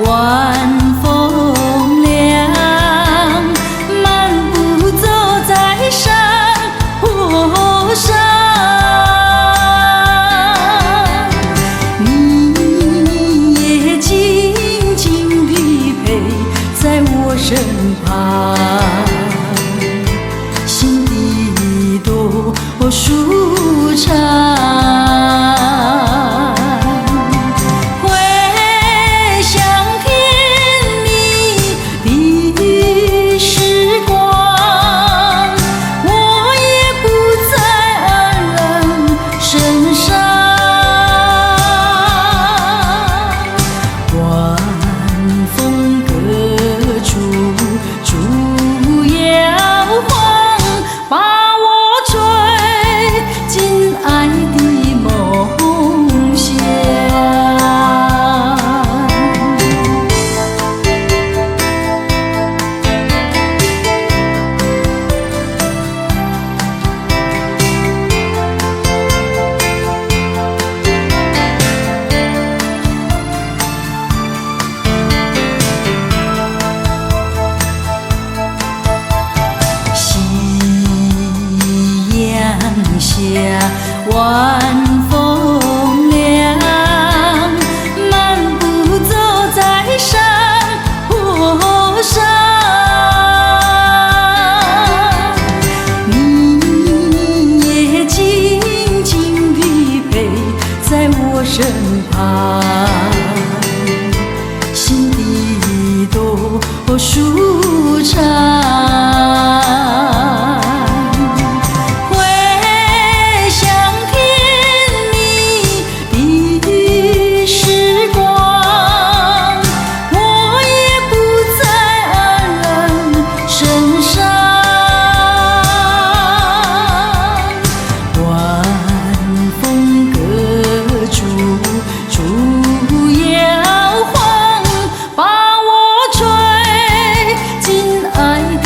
晚风凉，漫步走在山坡上，你也静静地陪在我身旁，心底多舒畅。下晚风凉，漫步走在山坡上，你也静静地陪在我身旁，心底多舒畅。把我吹进爱的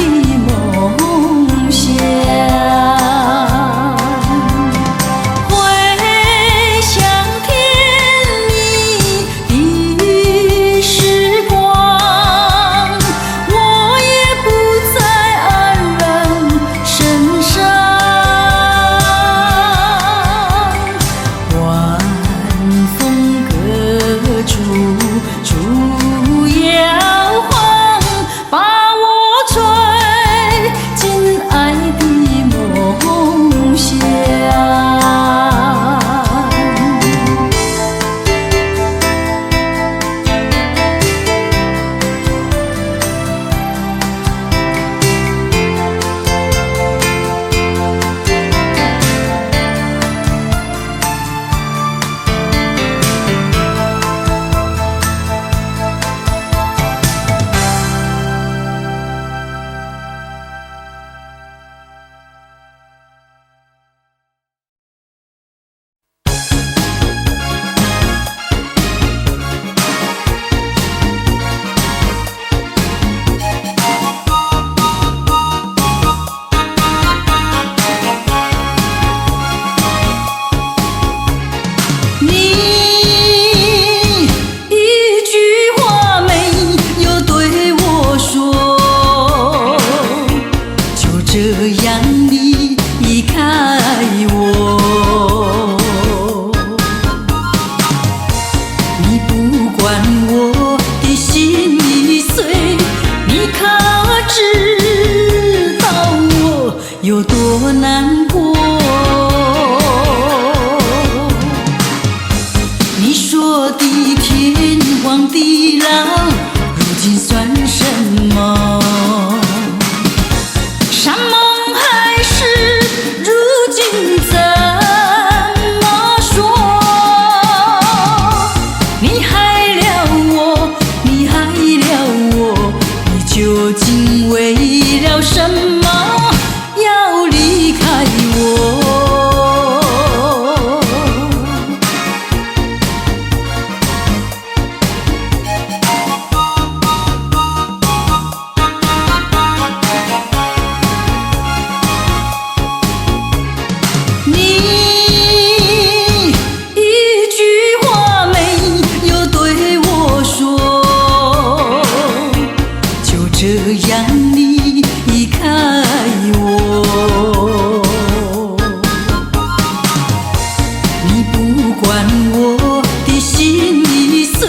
不管我的心已碎，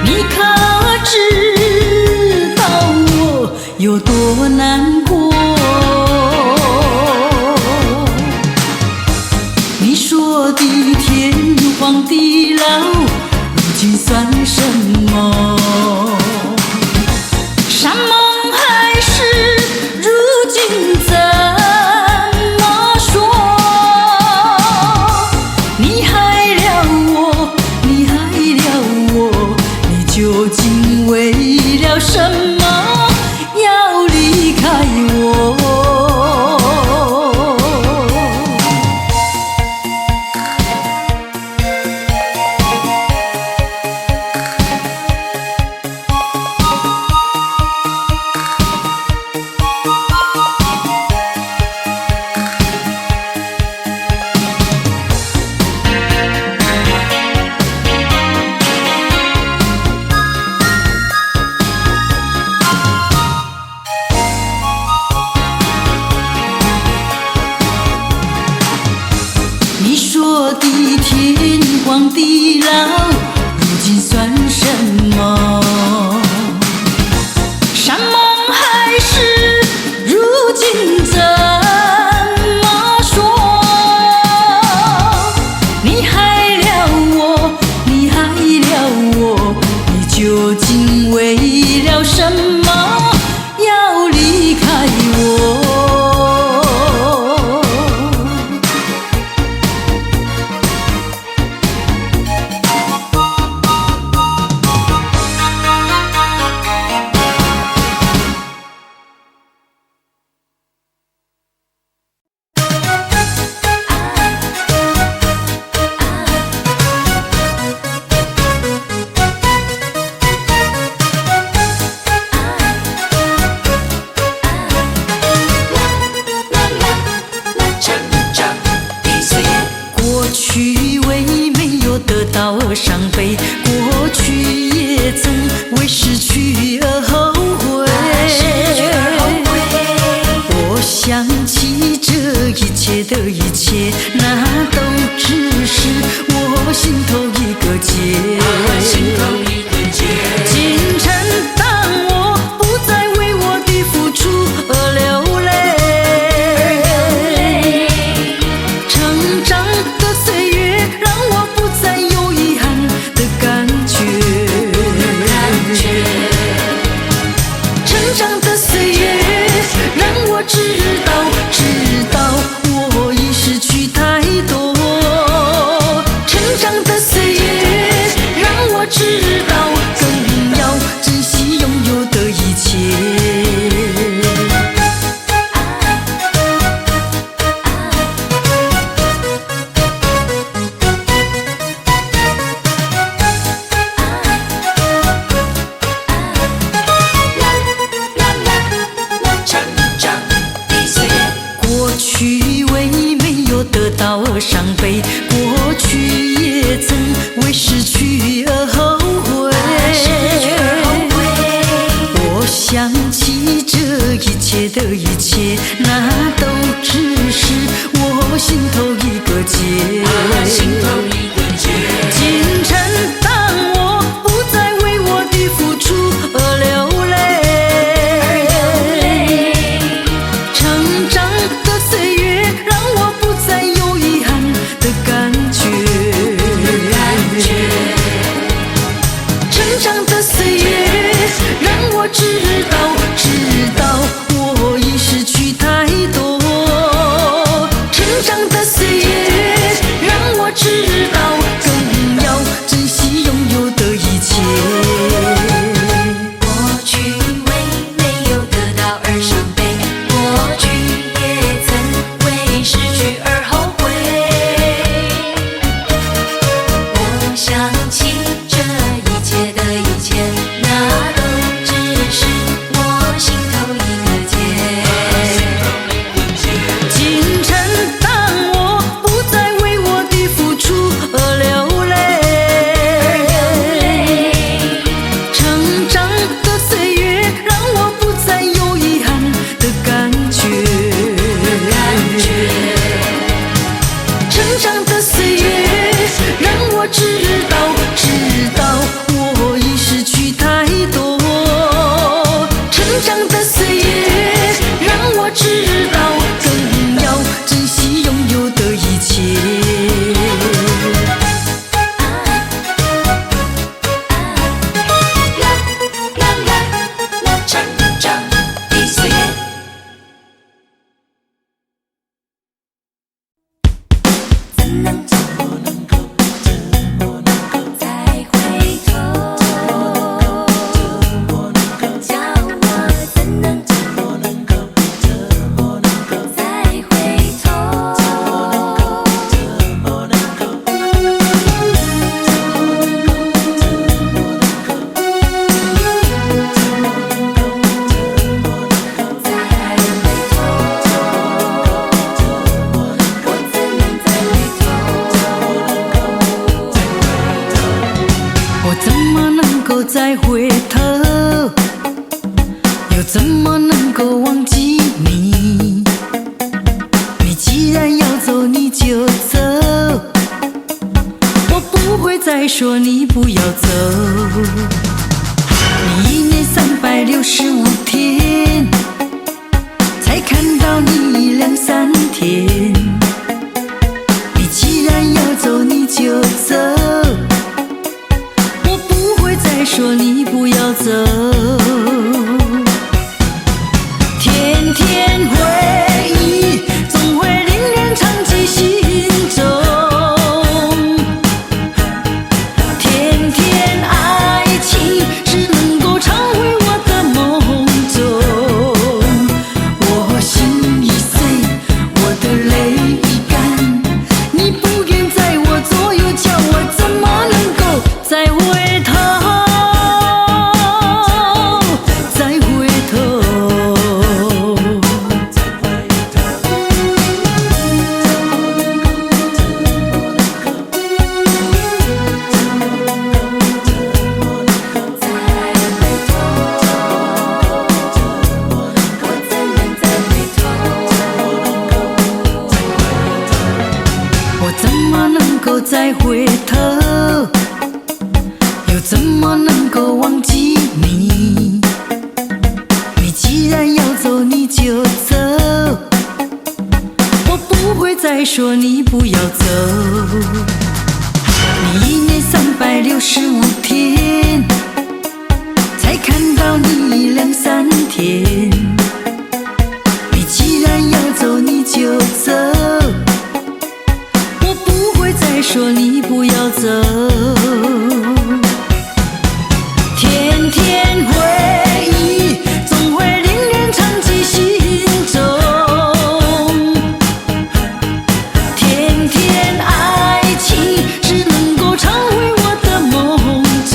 你可知道我有多难过？你说的天荒地老，如今算什么？山盟海誓，如今怎么说？你害了我，你害了我，你究竟为了什么要离开我？你说的天荒地老，如今算什么？山盟海誓，如今怎么说？你害了我，你害了我，你究竟为了什么要离开我？过去为没有得到而伤悲，过去也曾为失去而后悔。我想起这一切的一切，那都只是我心头一个结。今晨当我不再为我的付出而流泪，成长的岁月让我不再有遗憾的感觉。成长的岁月让我知道我已失去太多。成长的岁月让我知道更要珍惜拥有的一切。过去为没有得到而伤悲，过去也曾为失去而后悔。我想起这一切的一切，那都只是我心头一个结。今晨当我不再为我的付出而流泪，成长的岁月让我不再有遗憾的感觉。成长的岁月让我知道我已失去太多。成长的岁月让我知道更要珍惜拥有的一切。过去为没有得到而伤悲，过去也曾为失去而后悔。我想起这一切的一切，那都只是我心头一个结。今晨当我不再为我的付出而流泪，成长的岁月让我不再有遗憾的感觉。成长的岁月又怎么能够忘记你？你既然要走，你就走，我不会再说你不要走。你1年365天，才看到你2、3天。你既然要走，你就走，我不会再说你不要走。天天回忆总会令人长记心中，天天爱情只能够常回我的梦中。我心已碎，我的泪已干，你不愿在我左右，叫我怎么能够再回头？我怎么能够再回头？又怎么能够忘记你？你既然要走，你就走，我不会再说你不要走。你1年365天，才看到你2、3天。你既然要走，你就走，再说你不要走。天天回忆总会令人长记心中，天天爱情只能够常回我的梦中。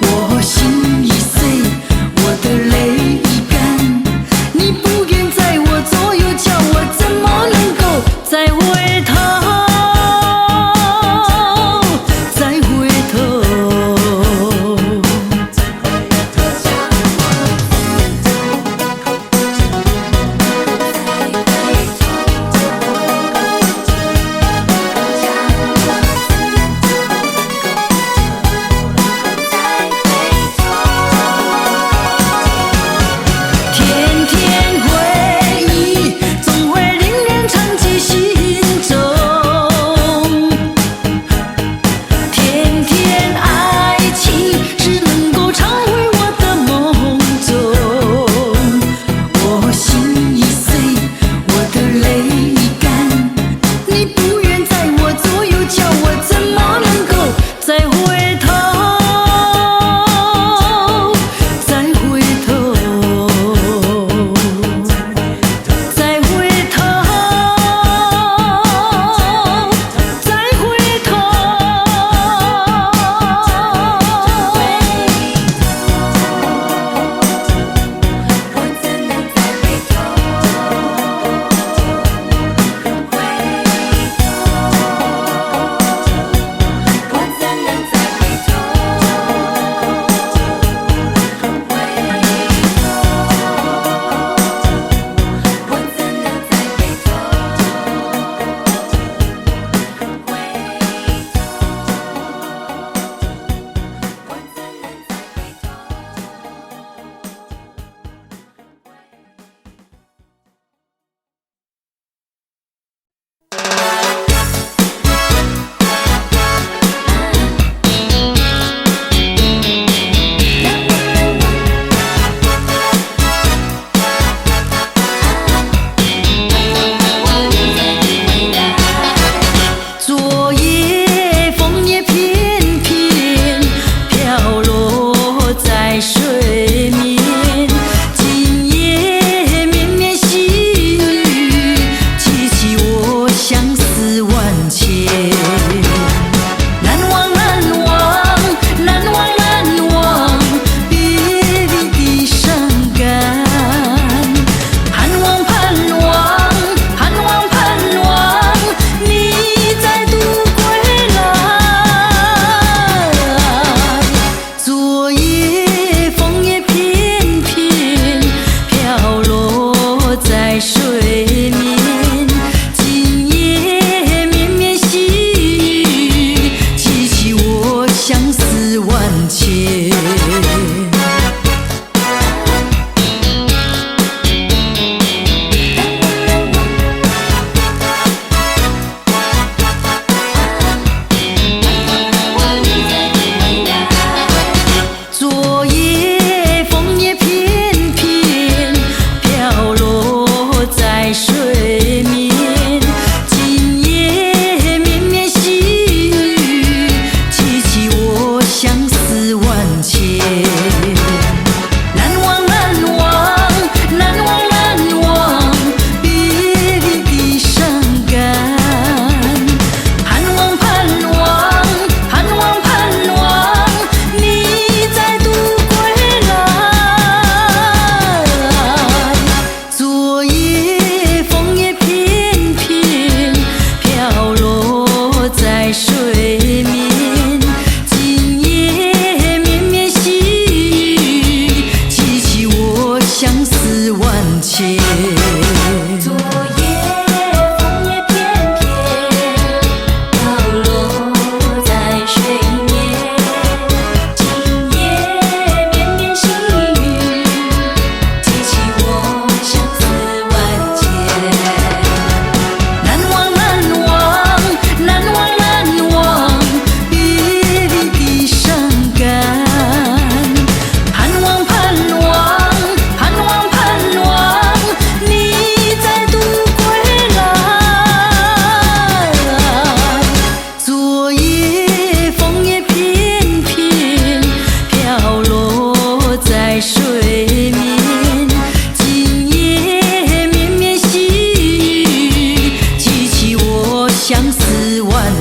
我心已碎，我的泪已干，你不愿在我左右，叫我怎么能够再回头？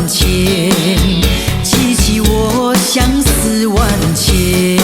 千，激起我相思万千。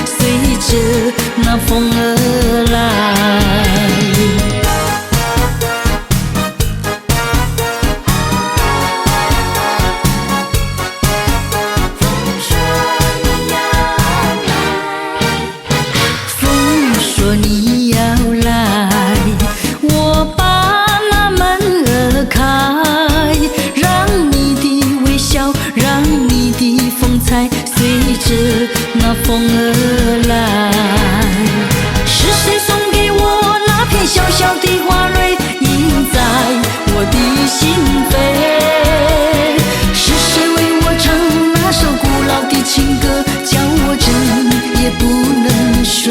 随着那风儿来。风说你要来，我把那门儿开，让你的微笑，让你的风采随着那风儿来。是谁送给我那片小小的花蕊，印在我的心扉？是谁为我唱那首古老的情歌，叫我整夜不能睡？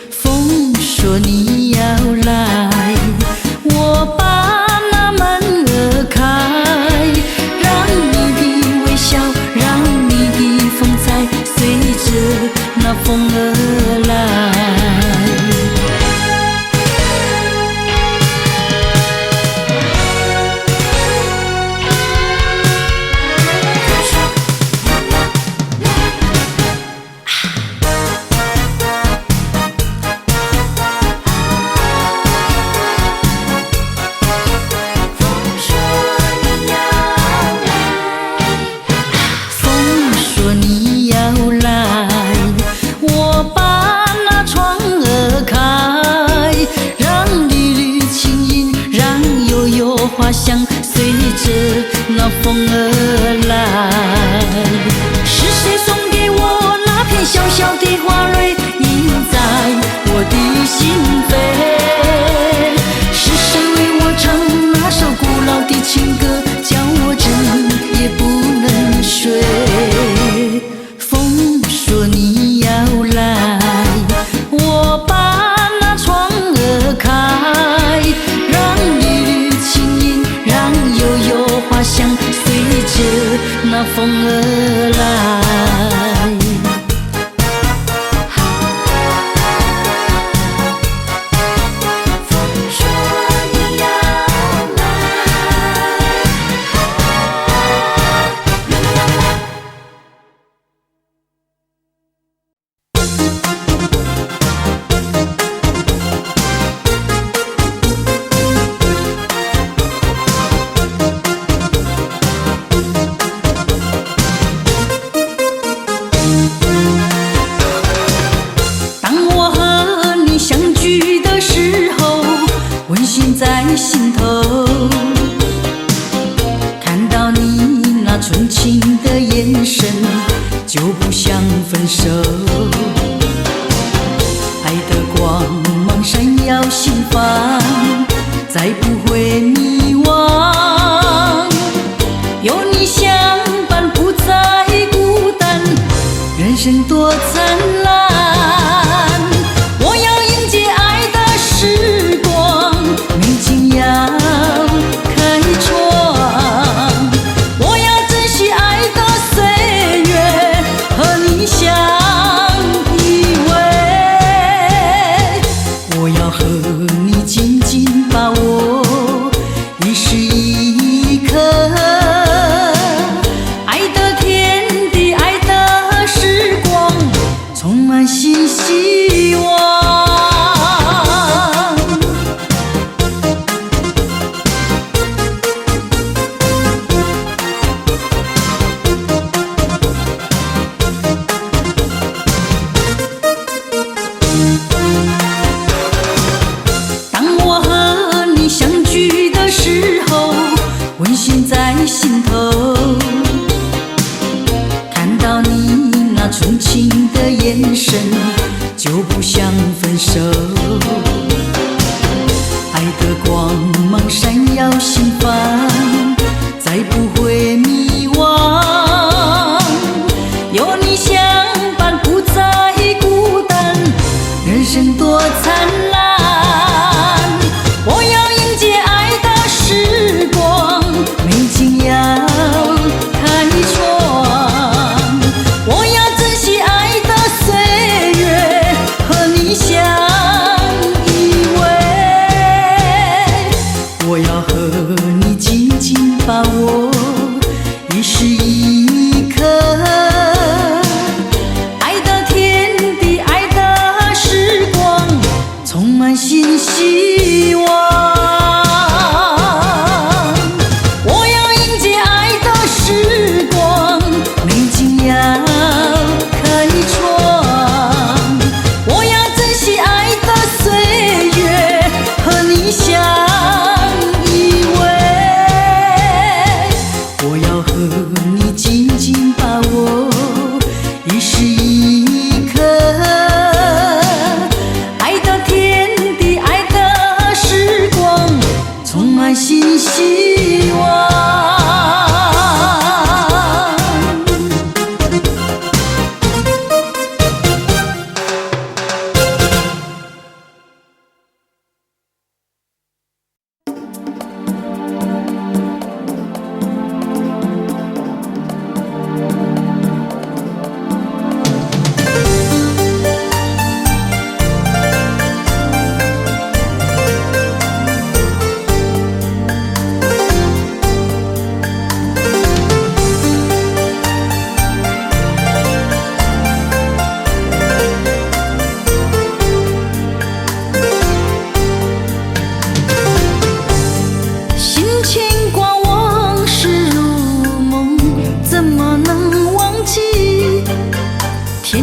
风说你要来，我把那门儿开，让你的微笑，让你的风采随着那风儿来。花香随着那风儿来。是谁送给我那片小小的花蕊，印在我的心扉？是谁为我唱那首古老的情歌，叫我整夜不能睡？风说你要来，我把那窗儿开，让你的情音，让悠悠花香随着那风儿来。在心头，看到你那纯情的眼神，就不想分手。爱的光芒闪耀心房，再不会迷惘。有你相伴，不再孤单，人生多灿烂。我要迎接爱的时光，美景要开创，我要珍惜爱的岁月，和你相依偎。我要和你紧紧把握一时一刻，爱的天地，爱的时光，充满新希望。温馨在心头，看到你那纯情的眼神，就不想分手。爱的光芒闪耀心房，再不会迷惘。有你相伴，不再孤单，人生多灿烂。我要迎接爱的时光，美景要开创，我要珍惜爱的岁月，和你相依偎。我要和你紧紧把握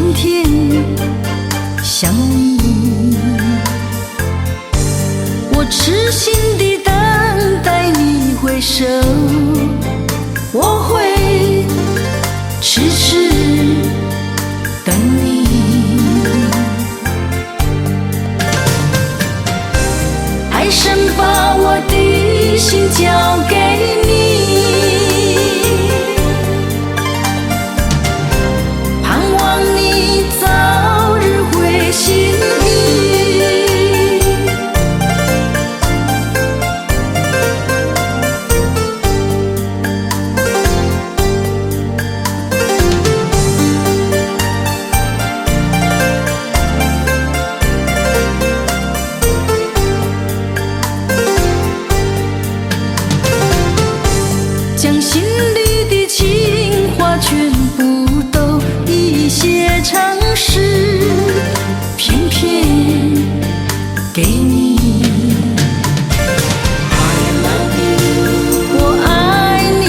今天想你，我痴心地等待你回首，我会痴痴等你。爱神把我的心交给你，盼望你早日会心意。将心里的情话全部都一写成诗，偏偏给你。我爱你，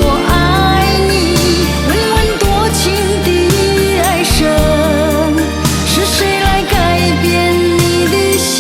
我爱你，温温多情的爱神，是谁来改变你的心？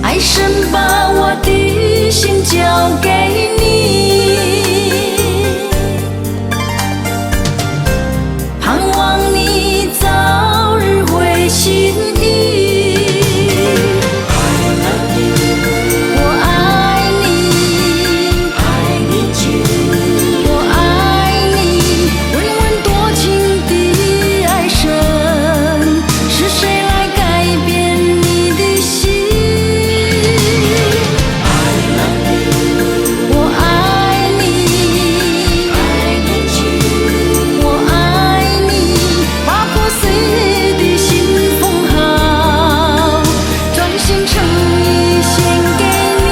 爱神把我的心交给你，盼望你早日会心意。我爱你，我爱你，温温多情的爱神，是谁来改变你的心？我爱你，我爱你，把破碎的心缝好，专心诚意献给你。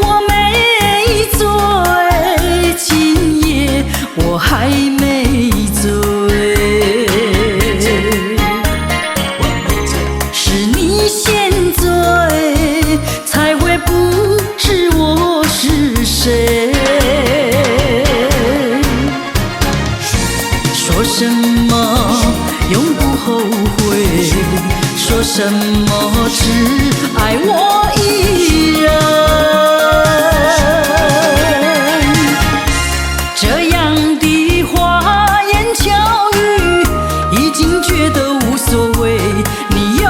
我没醉，今夜我还没醉，是你先醉，才会不知我是谁。说什么永不后悔，说什么只爱我一人。这样的花言巧语，已经觉得无所谓。你永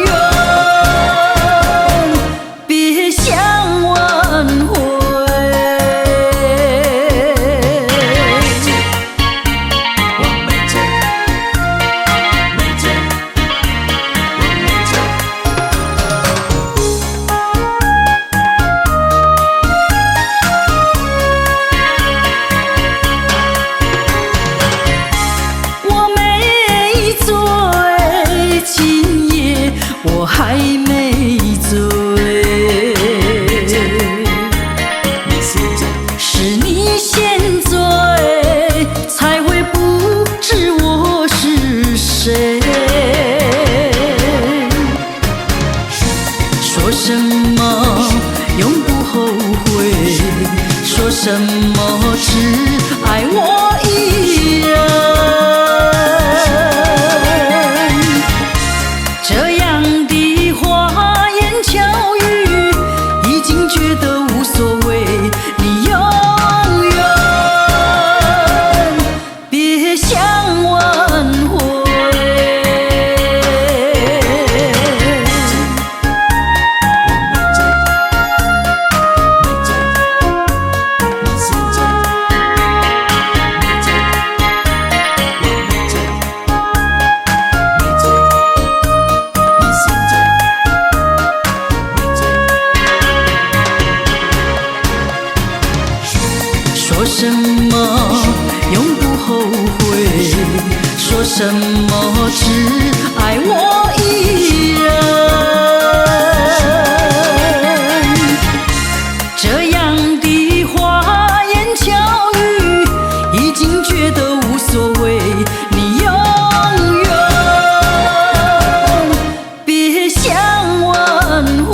远别想挽回。我没醉，说什么永不后悔，说什么只爱我一人。这样的花言巧语，已经觉得无所谓，你永远别想挽回。说什么永不后悔，说什么只爱我一人。这样的花言巧语，已经觉得无所谓，你永远别想挽回。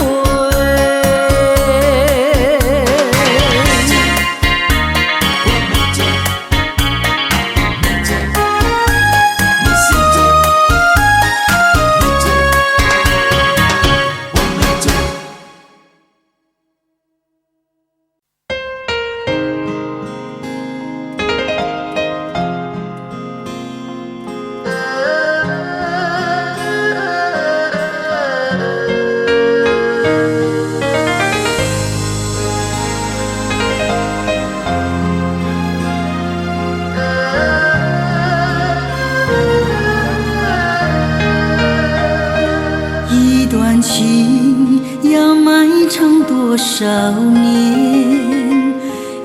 一段情要漫长多少年？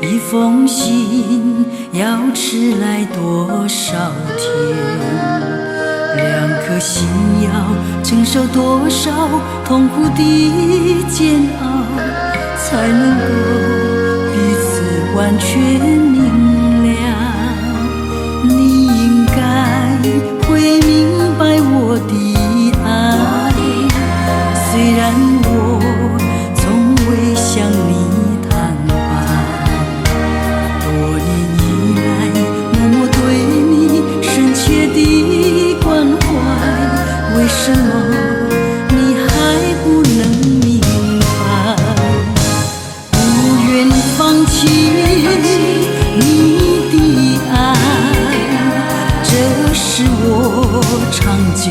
一封信要迟来多少天？两颗心要承受多少痛苦的煎熬，才能够彼此完全明了？你应该会明白我的爱，虽然我从未向你坦白，多年以来默默对你深切的关怀，为什么你还不能明白？不愿放弃你的爱，这是我长久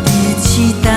的期待。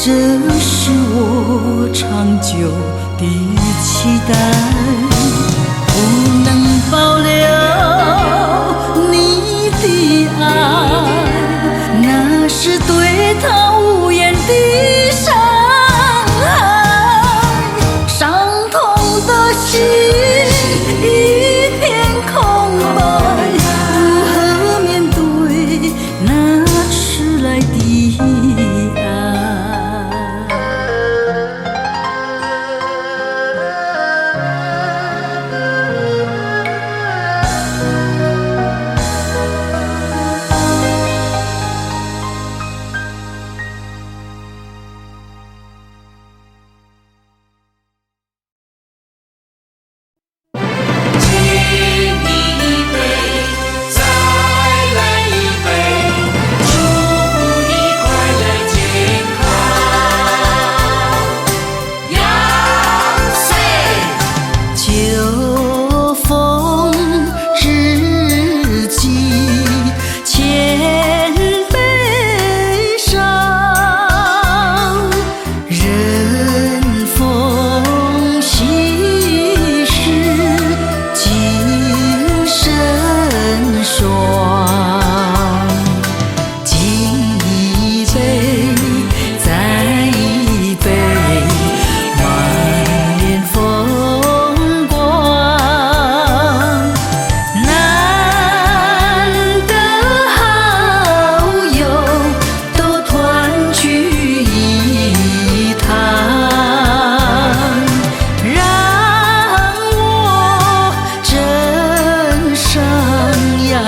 这是我长久的期待。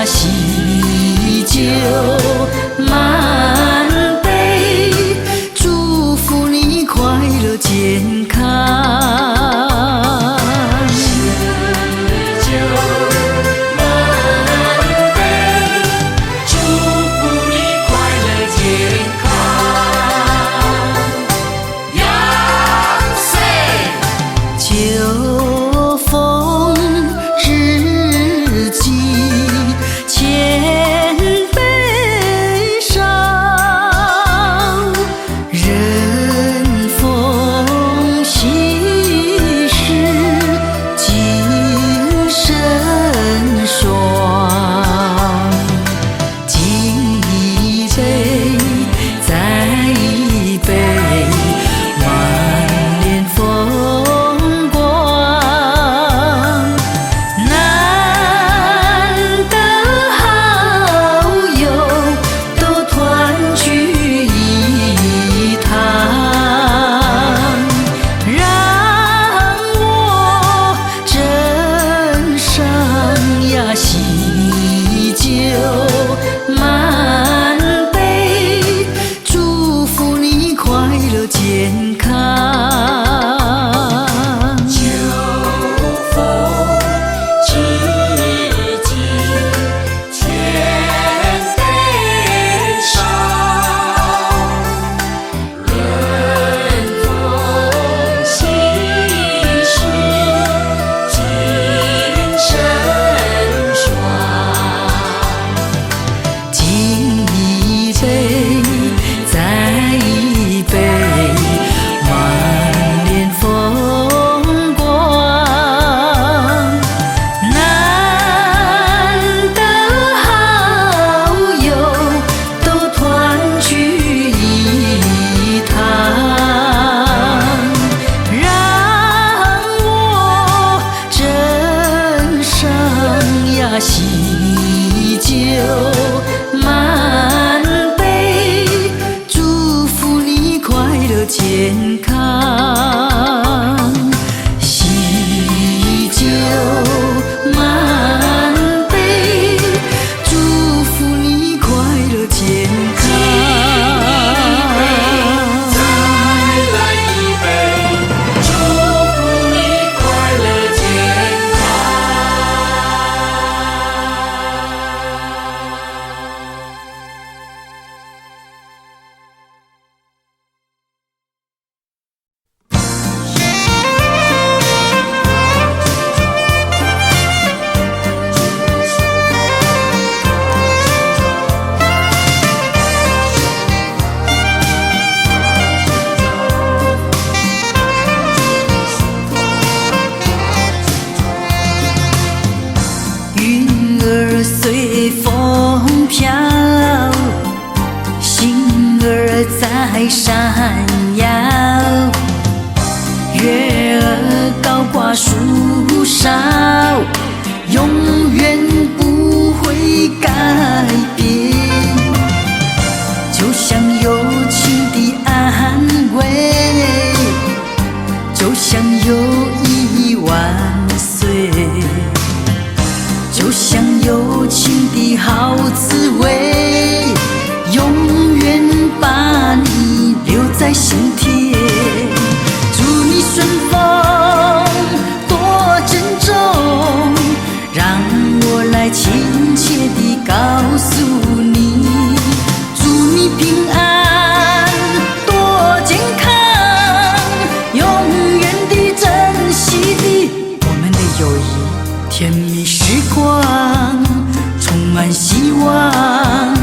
呀，喜酒满杯，祝福你快乐健康。秋风日记，千悲伤。人逢喜事精神爽。敬一杯，再一杯，满脸风光。难得好友都团聚一堂，让我斟上呀喜酒满杯，祝福你快乐健康。秋风知己，千悲伤。人逢喜事精神爽。敬一杯，再一杯，满脸风光。难得好友都团聚一堂，让我斟上呀喜酒满杯，祝福你快乐健康。喜酒满杯，祝福你快乐健康。再来一杯，祝福你快乐健康。云儿随风飘，星儿在闪耀，月儿高挂树梢，永远不会改变。就像友情的安慰，就像友谊万岁，就像友情的好滋味，永远把你留在心田。祝你顺风多珍重，让我来亲切地告诉你，祝你平安多健康，永远地珍惜的我们的友谊。甜蜜时光充满希望，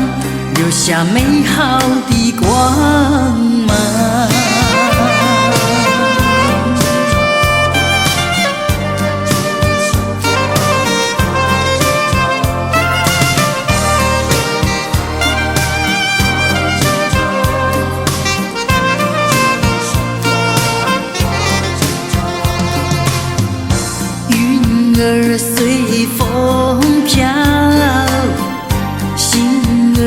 留下美好的光芒。云儿随风飘，星儿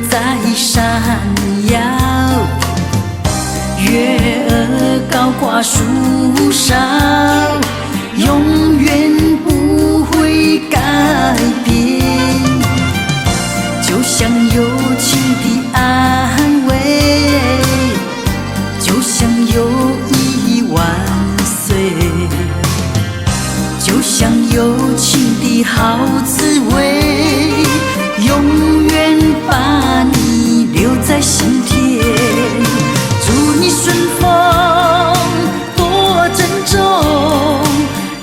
在闪耀，月儿高挂树梢，永远不会改变。好滋味，永远把你留在心田。祝你顺风多珍重，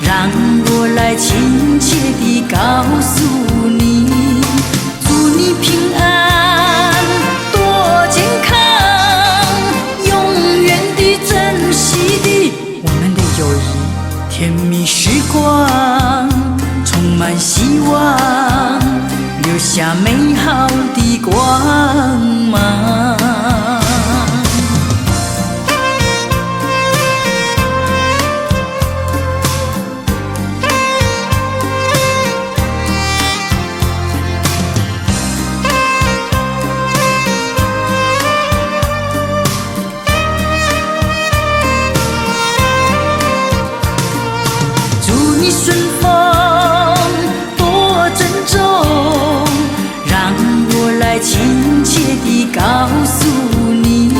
让我来亲切地告诉你，祝你平安多健康，永远地珍惜地我们的友谊，甜蜜时光充满希望，留下美好的光芒。祝你顺风多珍重，让我来亲切地告诉你，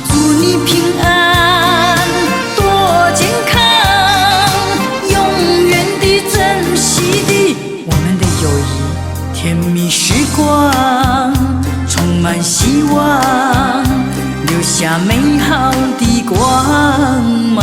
祝你平安多健康，永远地珍惜地我们的友谊，甜蜜时光充满希望，留下美好的光芒。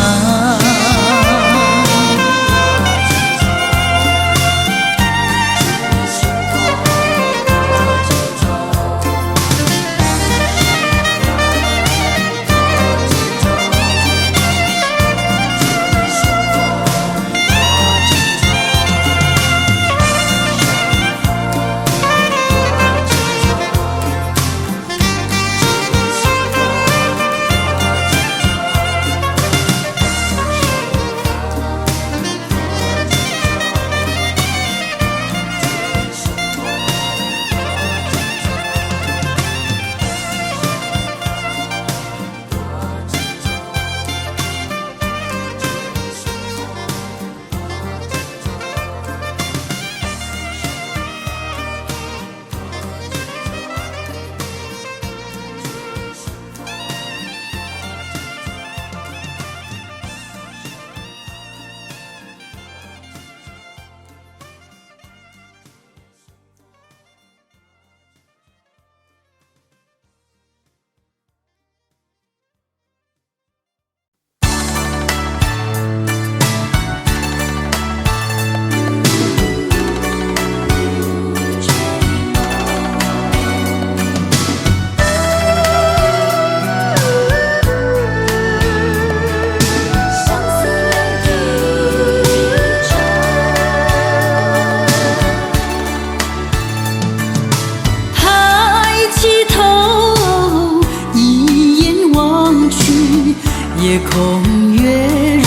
夜空月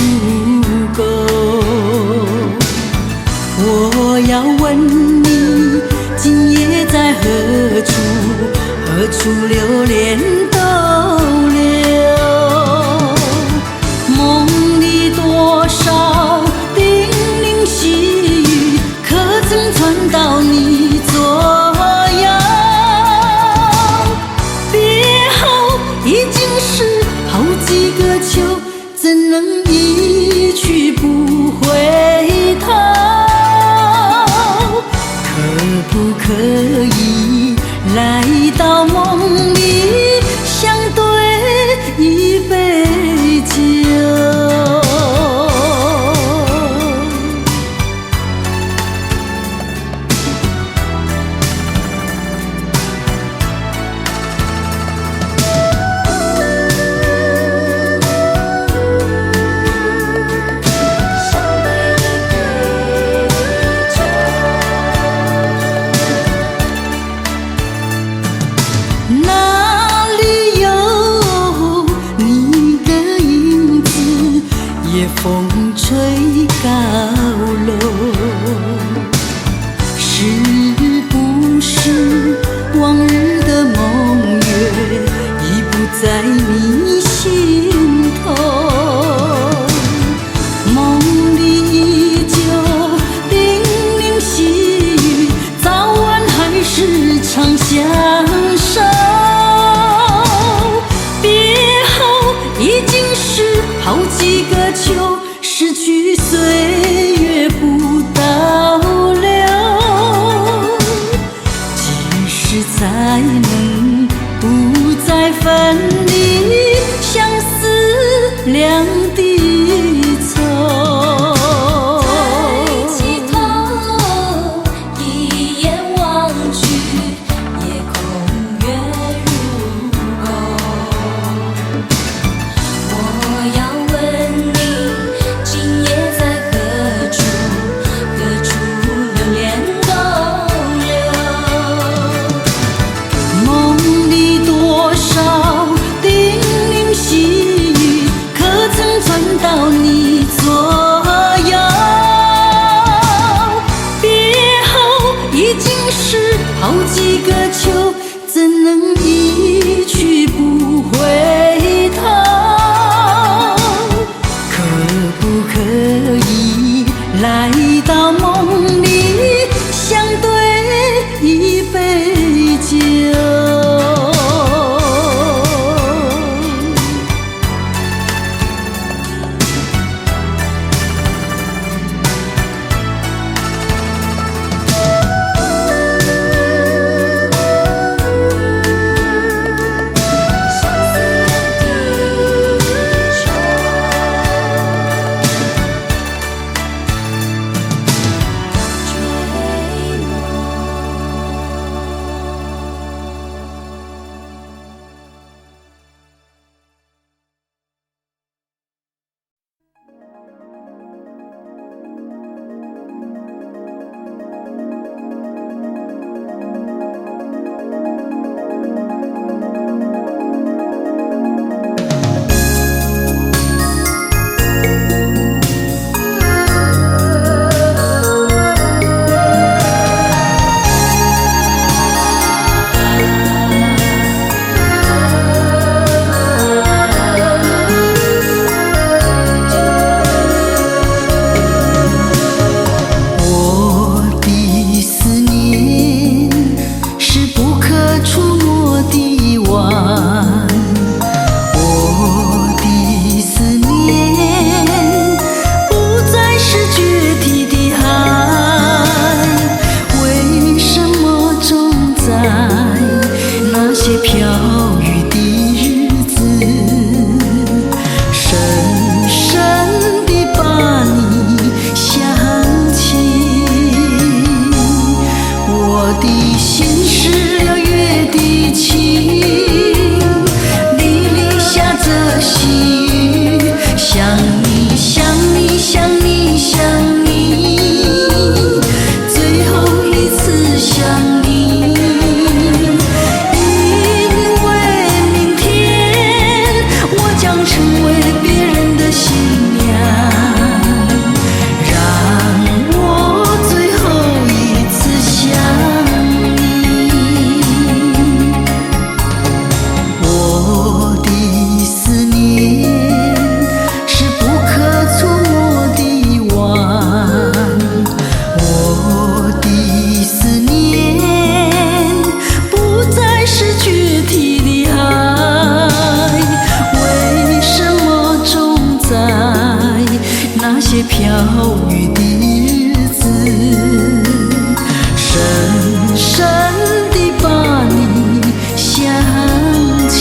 如钩，我要问你，今夜在何处？何处流连逗留？梦里多少叮咛细语，可曾传到你左右？别后已经是好几个秋，怎能一去不回头？可不可以来到梦里？的心事了月的情，沥沥下着细雨，想你想你想你想你，最后一次想你。因为明天我将成为别人的新娘，飘雨的日子，深深地把你想起。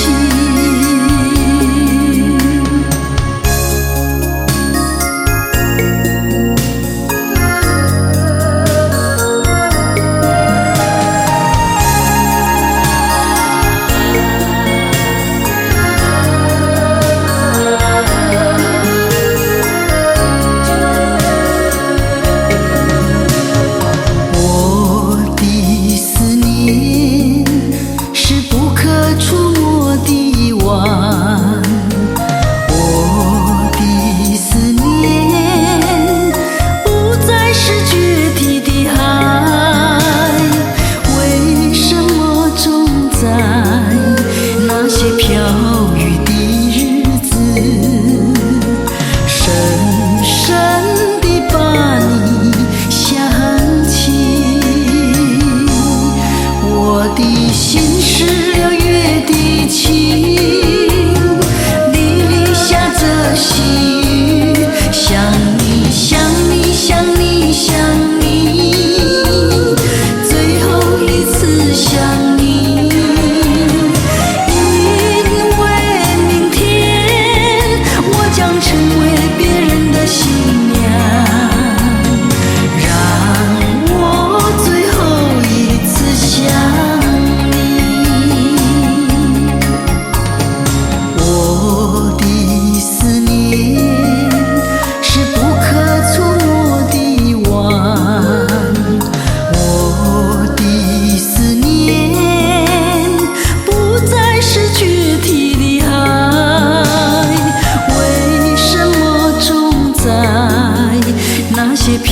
飘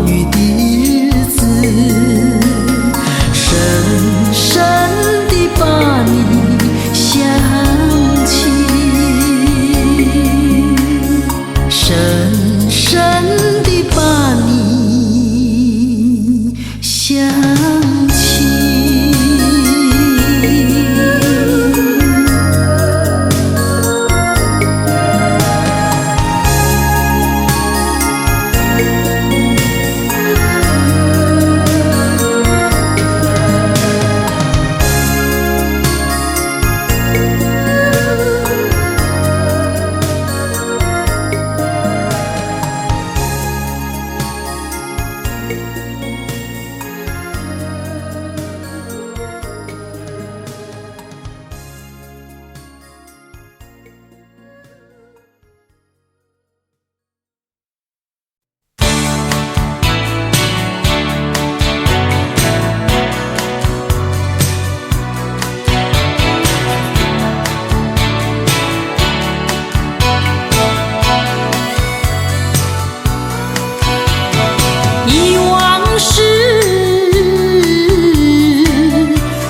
雨的日子，深深地把你想起，深深地把你想起。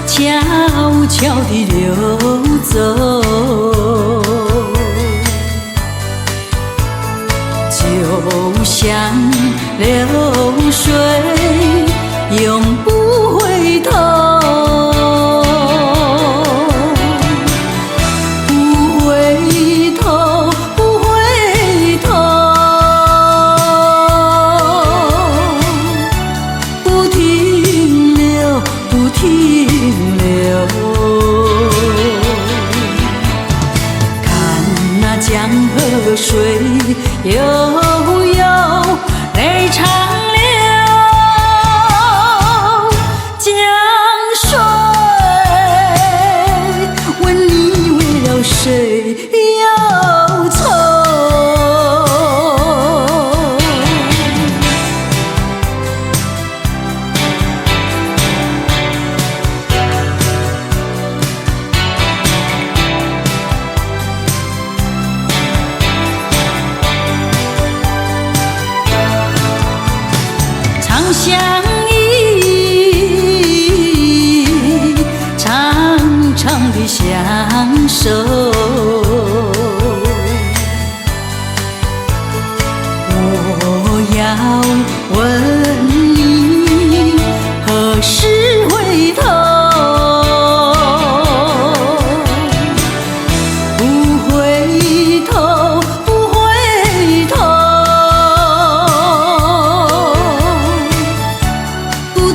悄悄地流走，就像流水，永不回头。不回头，不回头，不停留，不停留。江河水悠悠，泪长流，就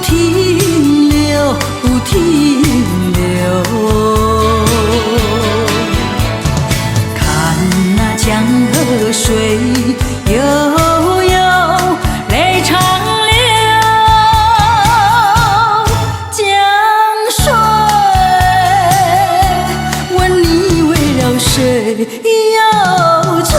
停留，不停留。看那江河水悠悠，泪长流。江水问你为了谁忧愁？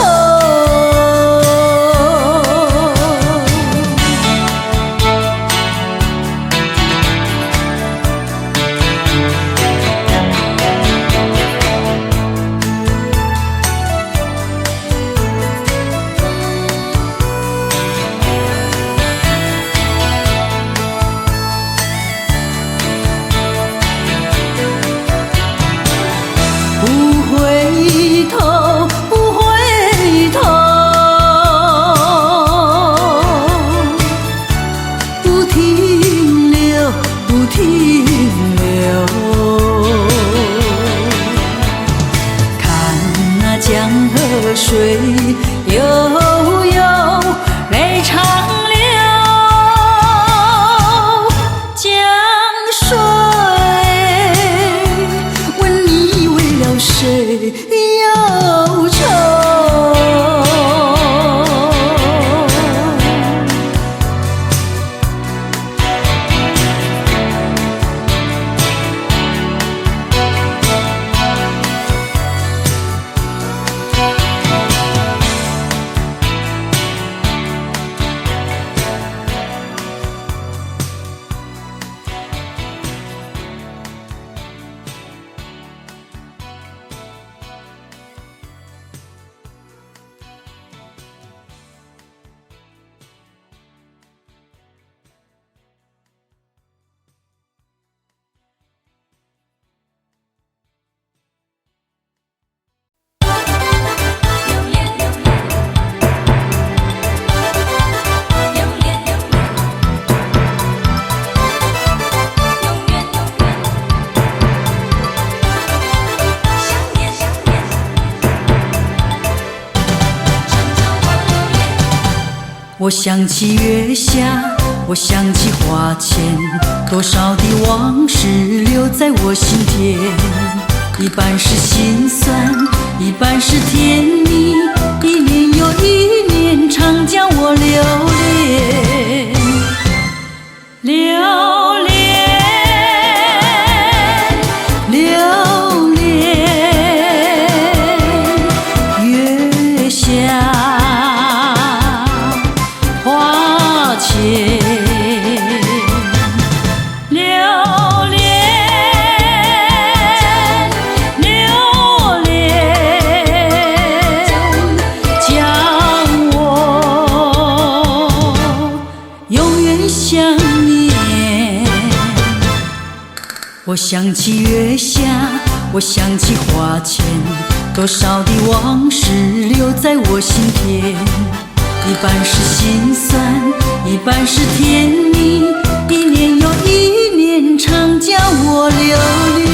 不回头，不回头，不停留，不停留。看那江河水悠悠，泪长流。江水问你为了谁忧愁？我想起月下，我想起花前，多少的往事留在我心田。一半是心酸，一半是甜蜜，一年又一年，常将我留恋，留恋，留恋。月下花前，留恋，留恋，将我永远想念。我想起月下，我想起花前，多少的往事留在我心田。一半是心酸，一半是甜蜜，一年又一年，常将我留恋。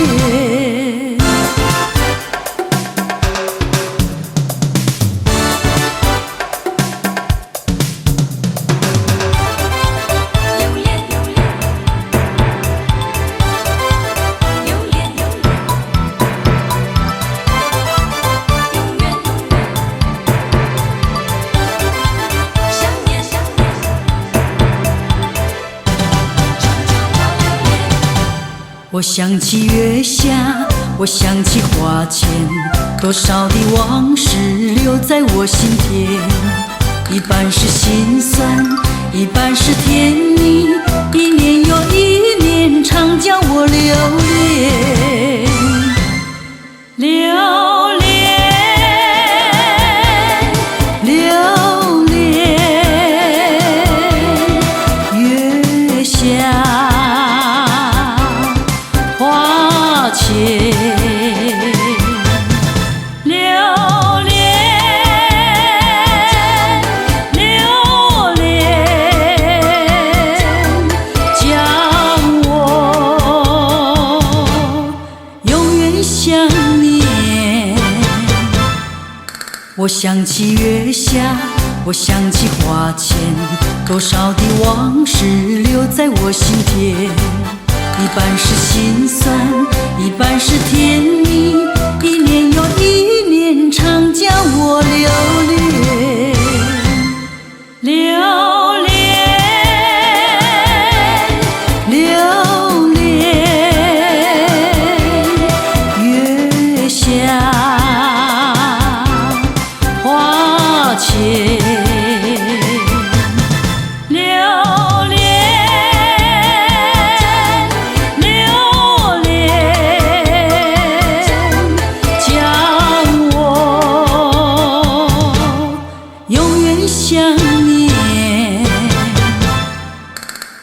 我想起月下，我想起花前，多少的往事留在我心田。一半是心酸，一半是甜蜜，一年又一年，常将我留恋，留恋，留恋。月下花前，留恋，留恋，将我永远想念。我想起月下，我想起花前，多少的往事留在我心田，一半是心酸，一半是甜蜜，一年又一年，常叫我留恋，留恋，留恋，月下花前。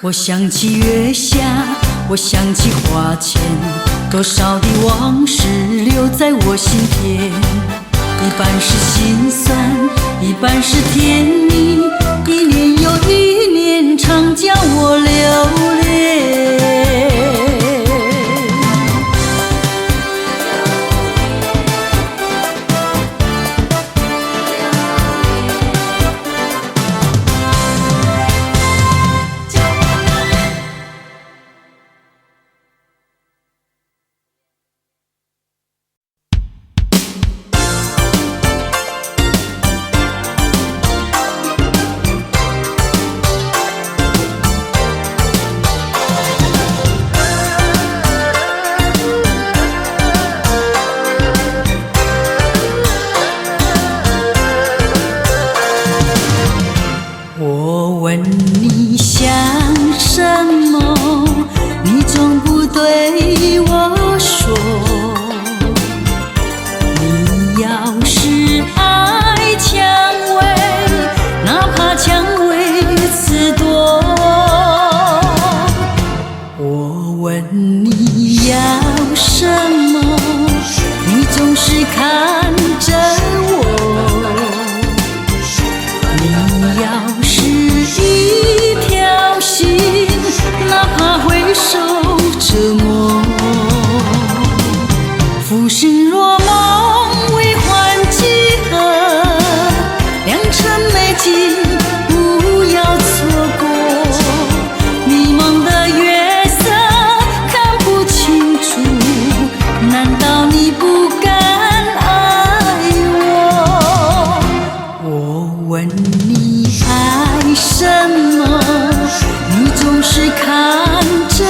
我想起月下，我想起花前，多少的往事留在我心田，一半是心酸，一半是甜蜜，一年又一年，常叫我留恋。我问你想什么，你总不对我说。你要是爱蔷薇，哪怕蔷薇刺多。我问你要什么，你总是看着我。你要是一条心，哪怕回首折磨。浮生若梦，为欢几何？良辰美景，不要错过。迷茫的月色看不清楚，难道你不敢爱我？我问你爱什么，你总是看着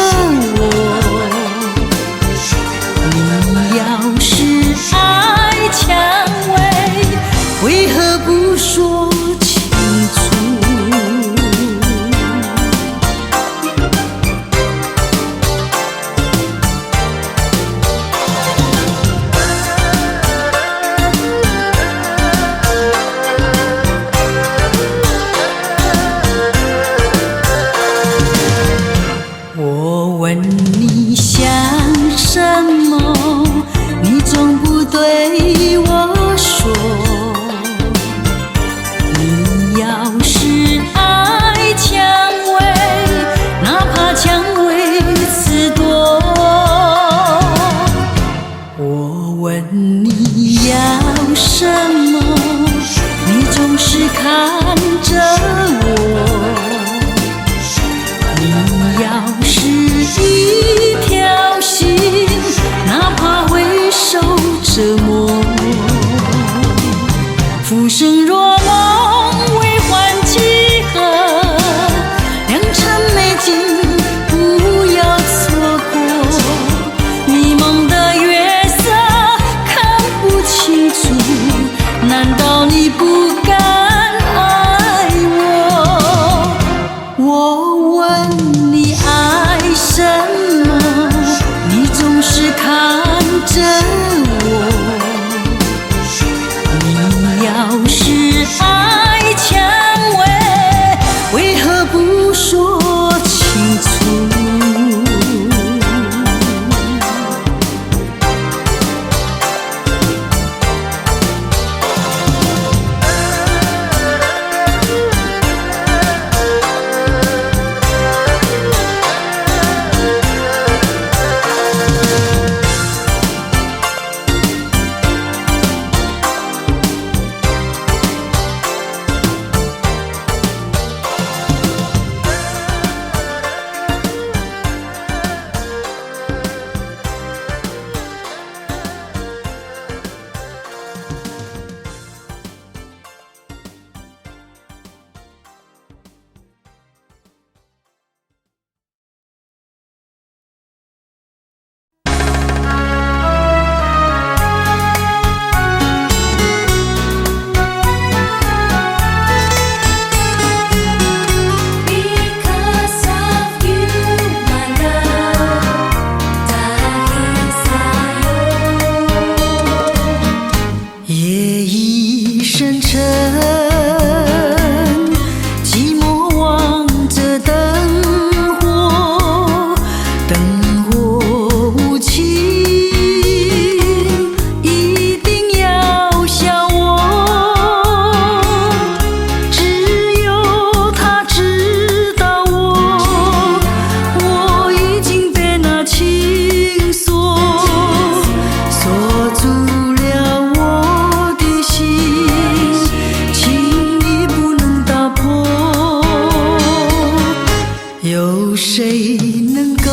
谁能够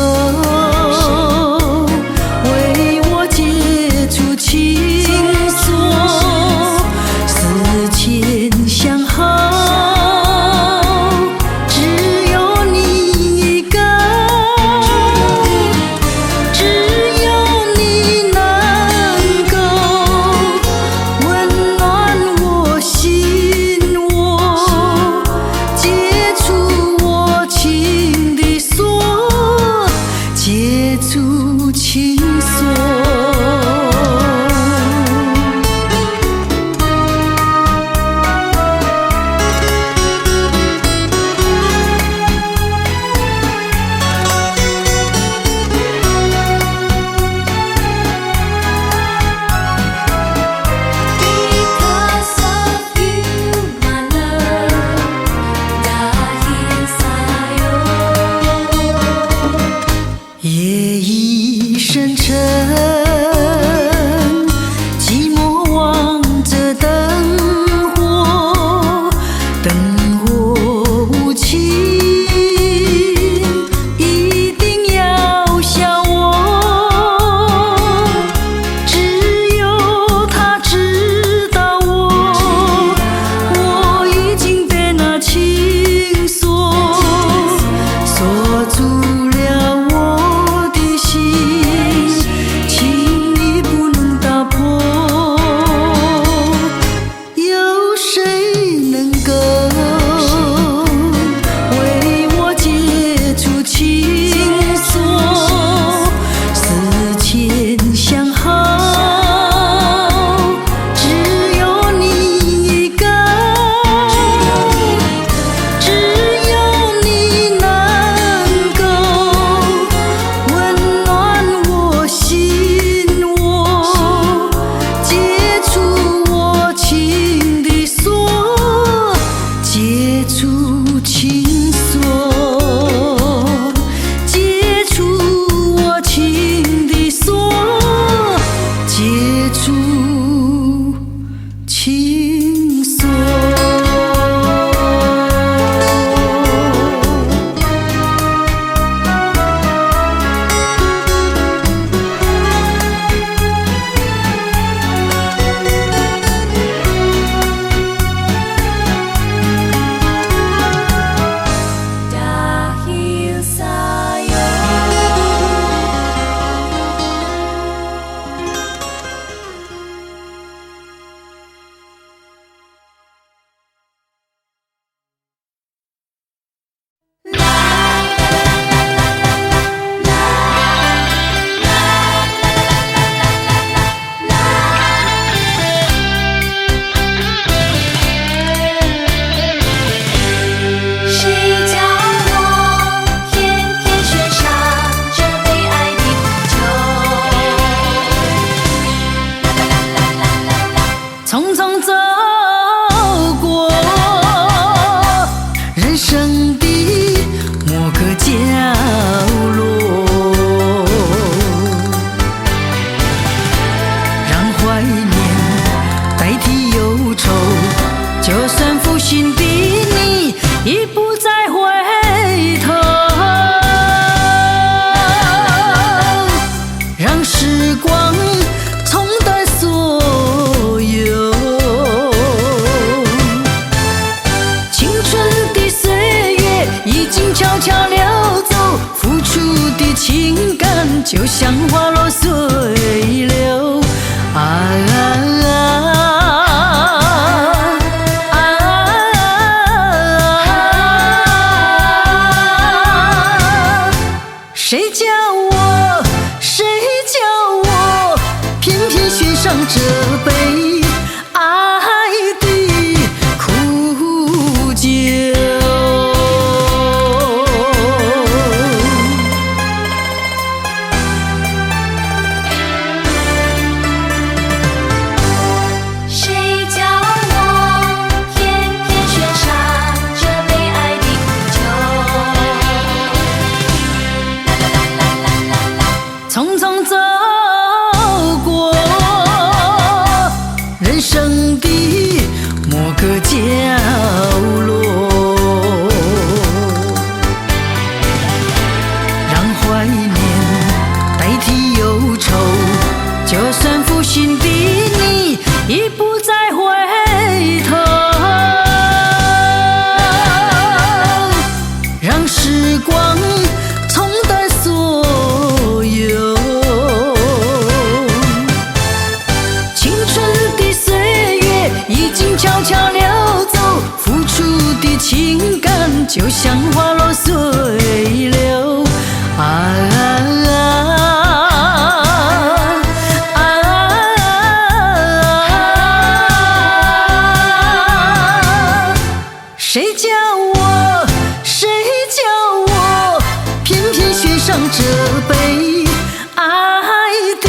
为我解除情锁？思前想后，只有你一个，只有你能够温暖我心窝，解除我情的锁，解除情锁。Because of you, my love, dahil sa'yo. 夜已深沉，寂寞望着灯火，灯火无情，一定要笑我。只有他知道我已经被那情锁锁住了我的心，情已不能打破。有谁能够为我解除情锁？思前想后，只有你一个，只有你能够温暖我心窝，解除我情的锁，解除情锁，解除我情的锁，解除情锁。Dahil sa'yo.情感就像花落随流，谁叫我偏偏选上这杯爱的苦酒。谁叫我偏偏选上这杯爱的苦酒？匆匆走过就像花落随流。谁叫我，谁叫我，偏偏选上这杯爱的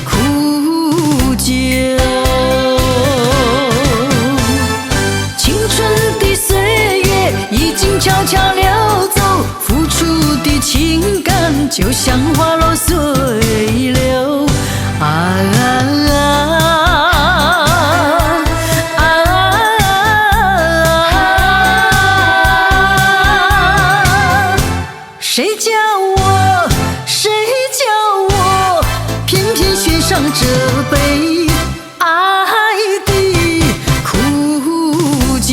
苦酒。青春的岁月已经悄悄流走，付出的情感就像花落随流。谁叫我，谁叫我，偏偏选上这杯爱的苦酒。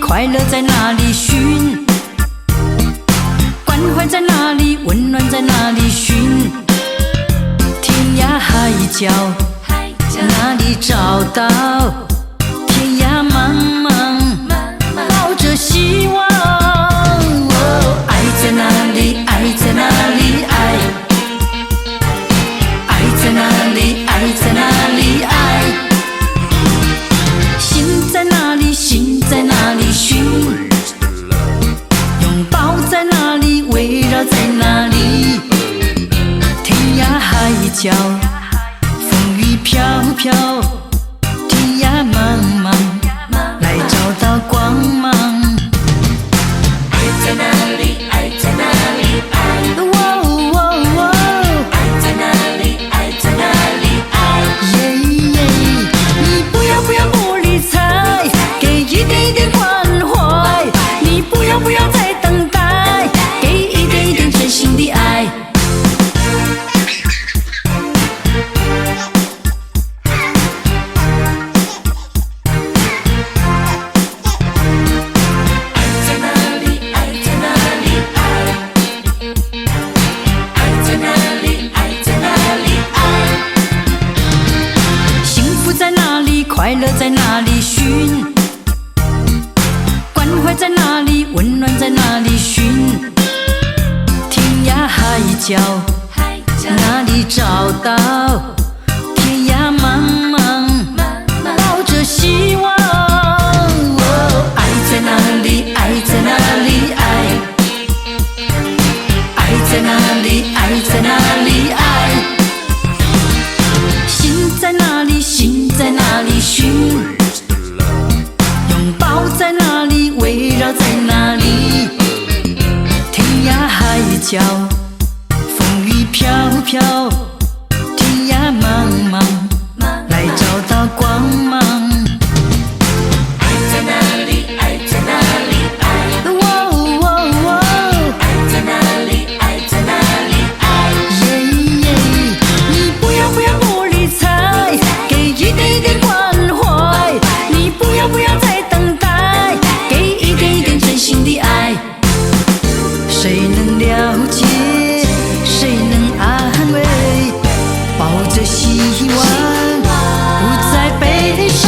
快乐在哪里寻？关怀在哪里？温暖在哪里寻？天涯海角哪里找到？天涯茫茫抱着希望。爱在哪里？爱在哪里？爱在哪里？爱在哪里？心在哪里？心在哪里寻？拥抱在哪里？围绕在哪里？天涯海角，风雨飘飘，天涯茫茫，来找到光芒。爱在哪里？爱在哪里？爱在哪里？爱在哪里？你不要不理睬，给一点一点关怀。你不要再等待，给一点一点真心的爱。快乐在哪里寻？关怀在哪里？温暖在哪里寻？天涯海角哪里找到？天涯茫茫抱着希望。爱在哪里？爱在哪里？爱在哪里？爱在哪里？心在哪里？心在哪里寻？拥抱在哪里？围绕在哪里？天涯海角，风雨飘飘，天涯茫茫，来找到光芒。爱在哪里？爱在哪里？爱在哪里？爱在哪里？你不要不理睬，给一点一点关怀。你不要再等待，给一点一点真心的爱。谁能了解？谁能安慰？抱着希望，不再悲伤。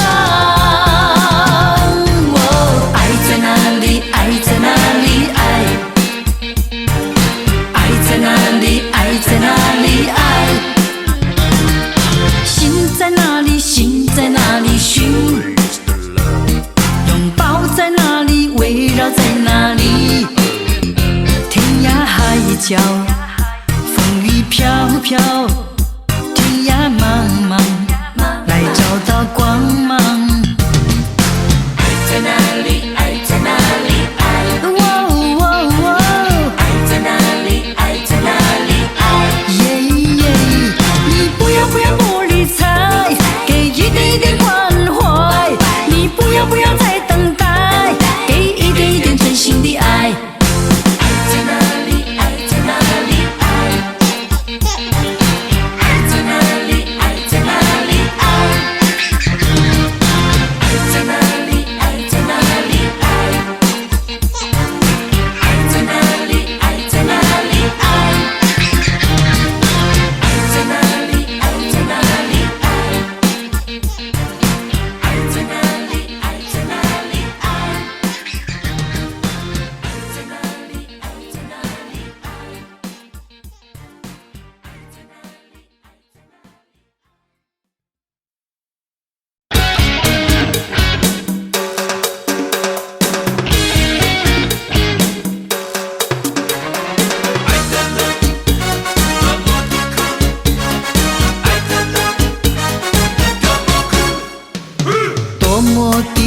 爱在哪里？爱在哪里？爱在哪里？爱在哪里？心在哪里？心在哪里寻？拥抱在哪里？围绕在哪里？天涯海角，风雨飘飘，天涯茫茫，来找到光芒。爱在哪里？爱在哪里？爱在哪里？爱在哪里？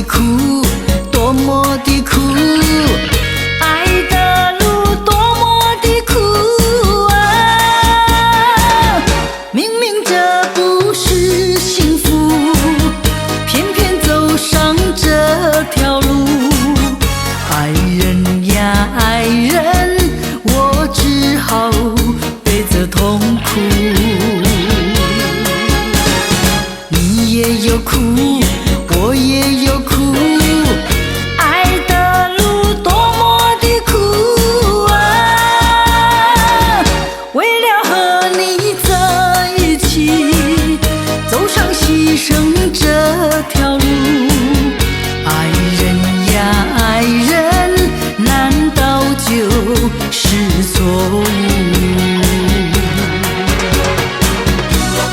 苦，多么的苦，爱的路多么的苦啊！明明这不是幸福，偏偏走上这条路。爱人呀爱人，我只好背着痛苦。你也有苦，我也有苦，爱的路多么的苦啊！为了和你在一起，走上牺牲这条路。爱人呀爱人，难道就是错误？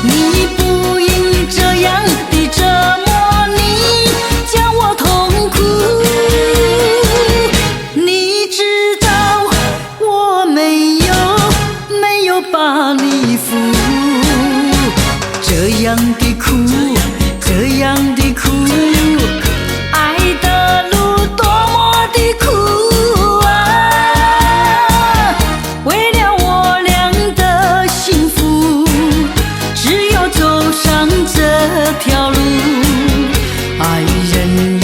你不应这样的折磨你，叫我痛苦。你知道我没有把你负，这样的苦，这样的苦，爱的路多么的苦啊！为了我俩的幸福，只有走上这条路。爱人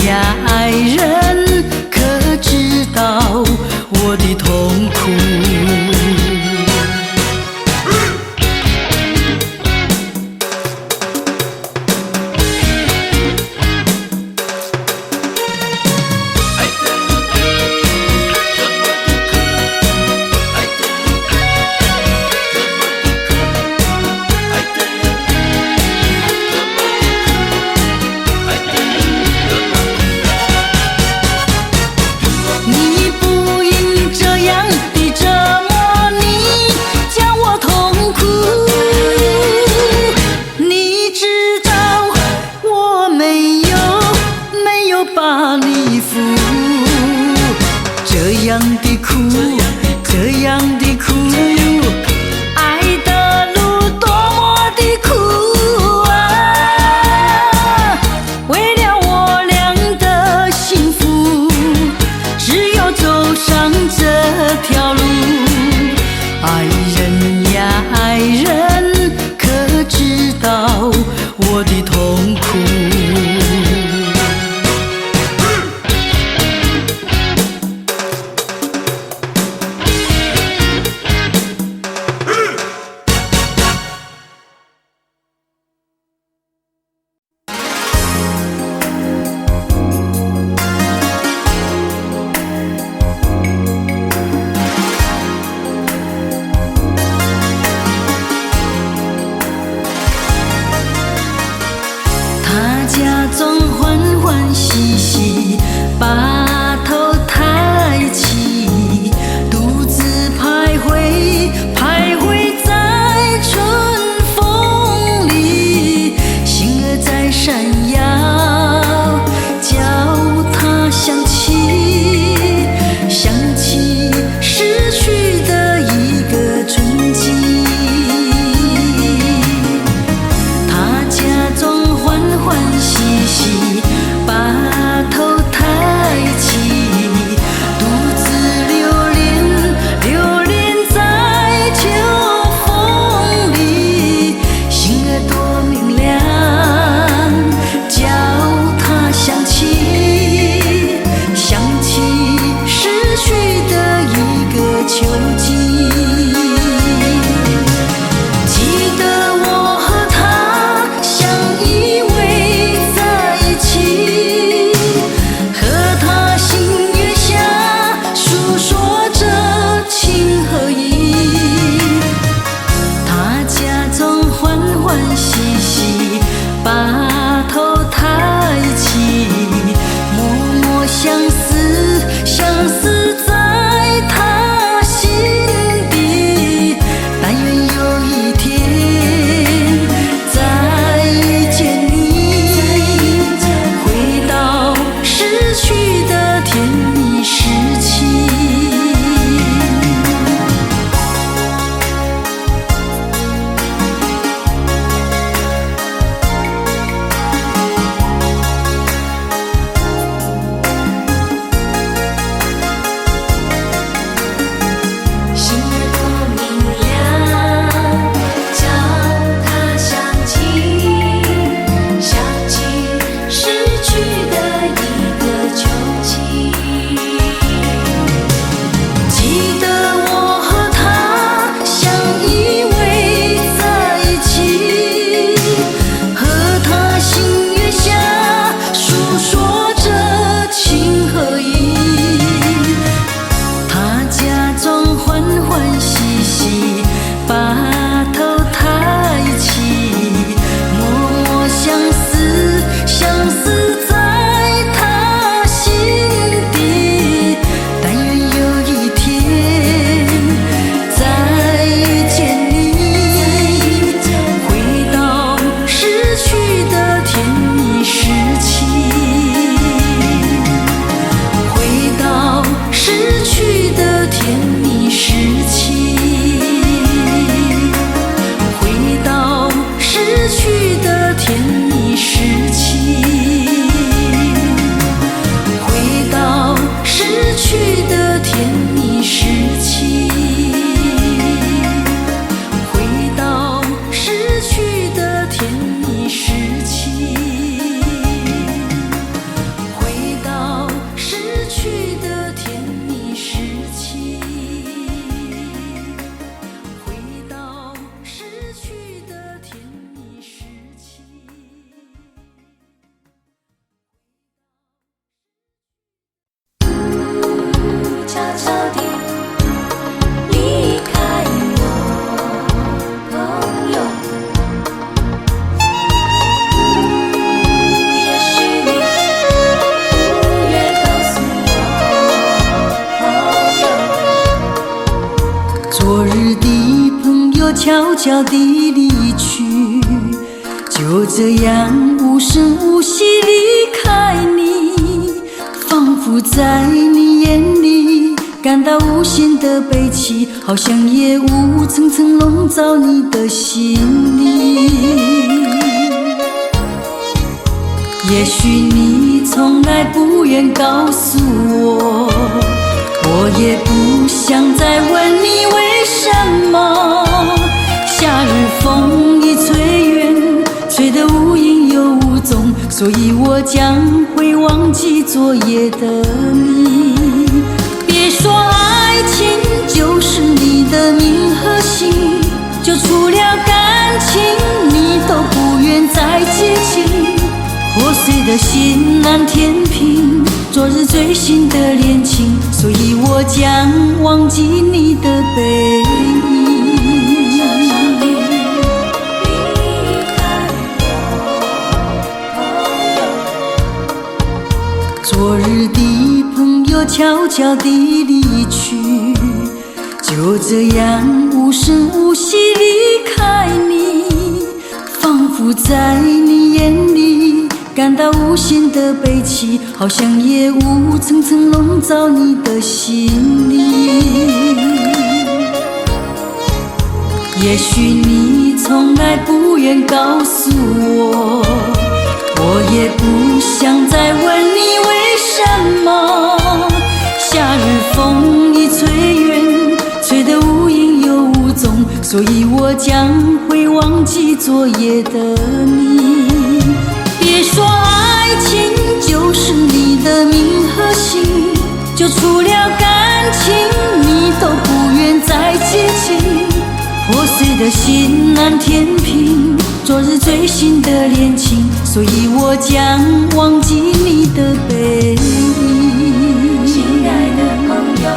呀爱人，可知道我的痛苦？你不应这样的折磨你，叫我痛苦。你知道我没有把你负，这样的苦，这样的苦，爱的路多么的苦啊！为了我俩的幸福，只有走上这条路。爱人呀爱人，可知道我的痛苦？他假装欢欢喜喜，把头抬起，独自徘徊，徘徊在春风里，心儿在闪耀，叫他想起，想起失去的一个春季。他假装欢欢喜喜，把头抬起，独自流连在秋风里，心儿多明亮，叫他想起，想起失去的一个秋季。记得我和他相依偎在一起，和他星月下诉说着情和义。他假装欢欢喜喜，把头抬起，默默相思，相思在他心底。但愿有一天再见你，回到失去的甜蜜时期。悄悄地离去，就这样无声无息离开你，仿佛在你眼里感到无限的悲戚，好像夜雾层层笼罩你的心里。也许你从来不愿告诉我，我也不想再问你为什么。夏日风一吹远，吹得无影又无踪，所以我将会忘记昨夜的你。别说爱情就是你的名和姓，就除了感情你都不愿再接近。破碎的心难填平昨日最新的恋情，所以我将忘记你的背影。昨日的朋友悄悄地离去，就这样无声无息离开你，仿佛在你眼里感到无限的悲戚，好像夜雾层层笼罩你的心里。也许你从来不愿告诉我，我也不想再问你为什么。夏日风一吹远，吹得无影又无踪，所以我将会忘记昨夜的你。别说爱情就是你的名和姓，就除了感情你都不愿再接近。破碎的心难填平昨日最新的恋情，所以我将忘记你的背影。亲爱的朋友，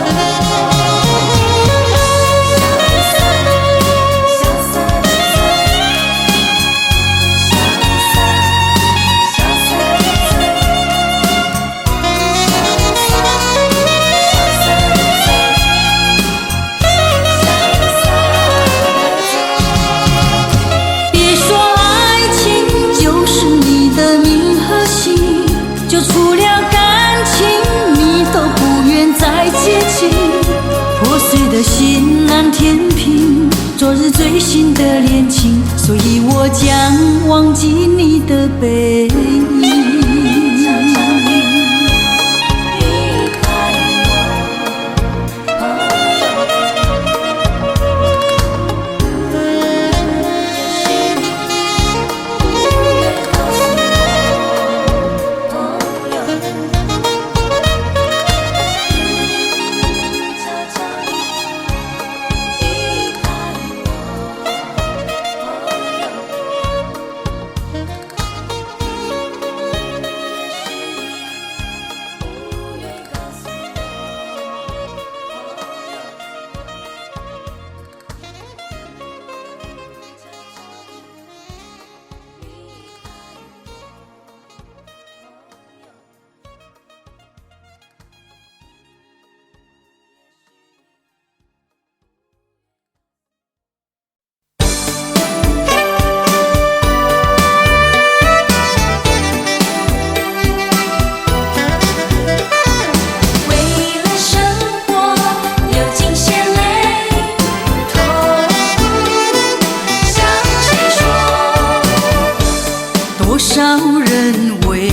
就除了感情你都不愿再接近。破碎的心难填平昨日最新的恋情，所以我将忘记你的背影。多少人为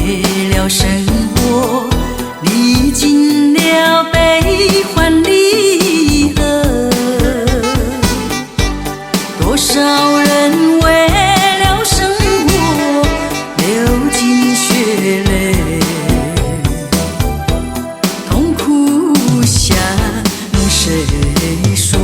了生活历尽了悲欢离合，多少人为了生活流尽血泪，痛苦向谁说？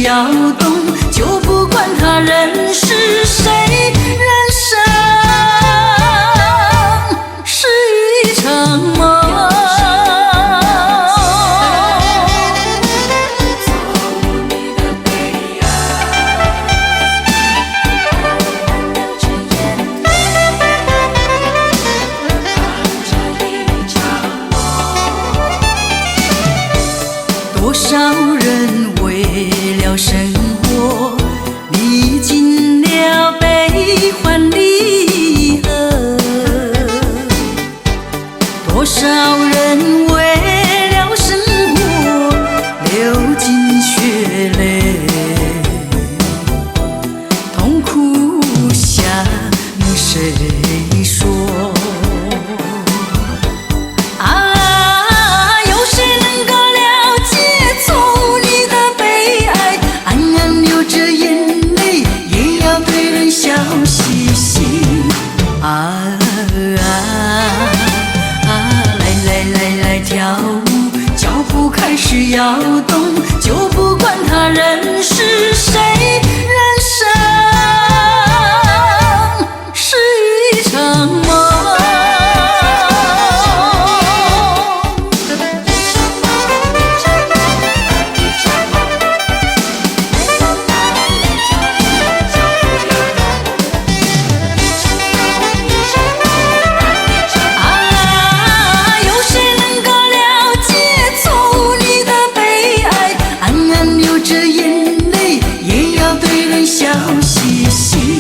摇动，就不管他人是谁，人生是一场梦。活，历尽了悲欢离合，多少人为了生活流尽血泪，痛苦向谁说？有谁能够了解出你的悲哀？暗暗流着眼泪，也要对人笑嘻嘻。来跳舞，脚步开始摇动，就不管他人是谁，人生是一场梦。笑嘻嘻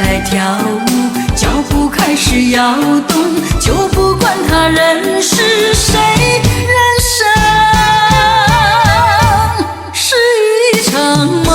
来跳舞，脚步开始摇动，就不管他人是谁，人生是一场梦。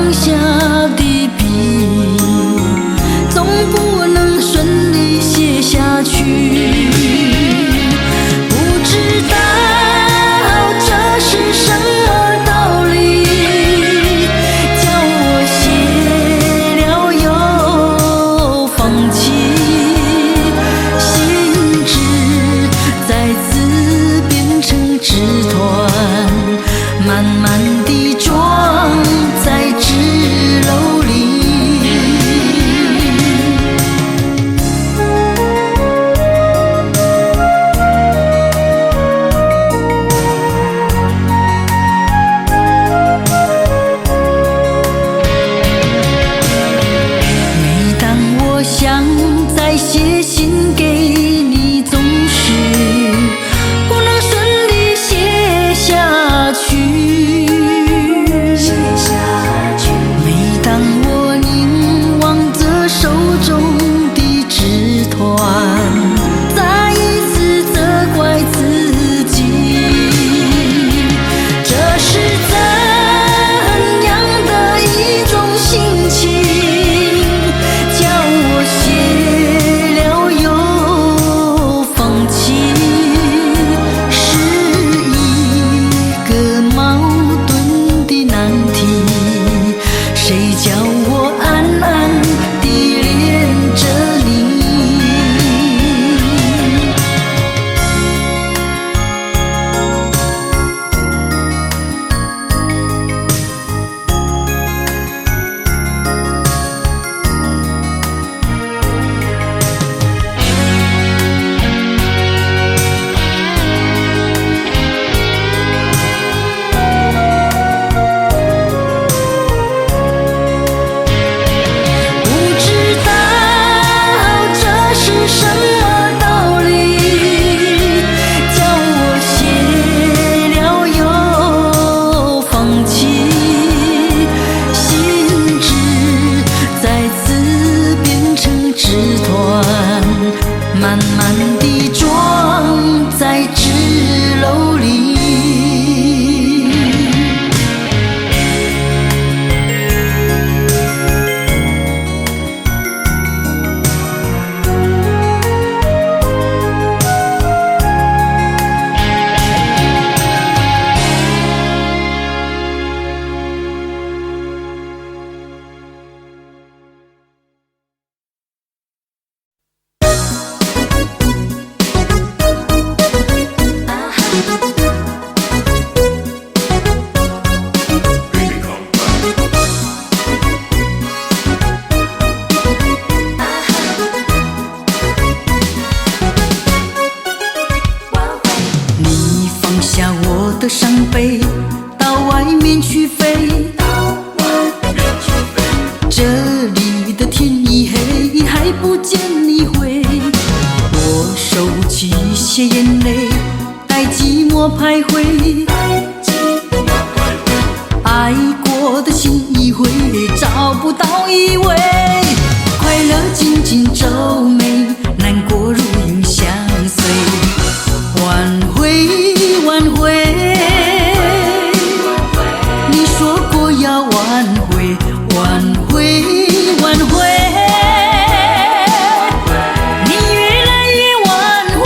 放下的笔，总不能顺利写下去。不知道这是什么道理，叫我写了又放弃，信纸再次变成纸团，慢慢地装在纸篓里。每当我想再写信给你，总是不能顺利写下去。每当我凝望着手中的纸团，再一次责怪自己，这是怎样的一种心情，叫我写了又放弃，是一个矛盾的难题。谁叫我暗暗地恋着你？不知道这是什么道理，叫我写了又放弃，信纸再次变成纸团，慢慢地装在纸篓里。你放下我的伤悲，到外面去飞。这里的天一黑，还不见你回。我收起一些眼泪，带寂寞徘徊。爱过的心一回，找不到依偎。快乐紧紧皱眉，难过如影相随。挽回，挽回，你说过要挽回，挽回，挽回，你越来越挽回，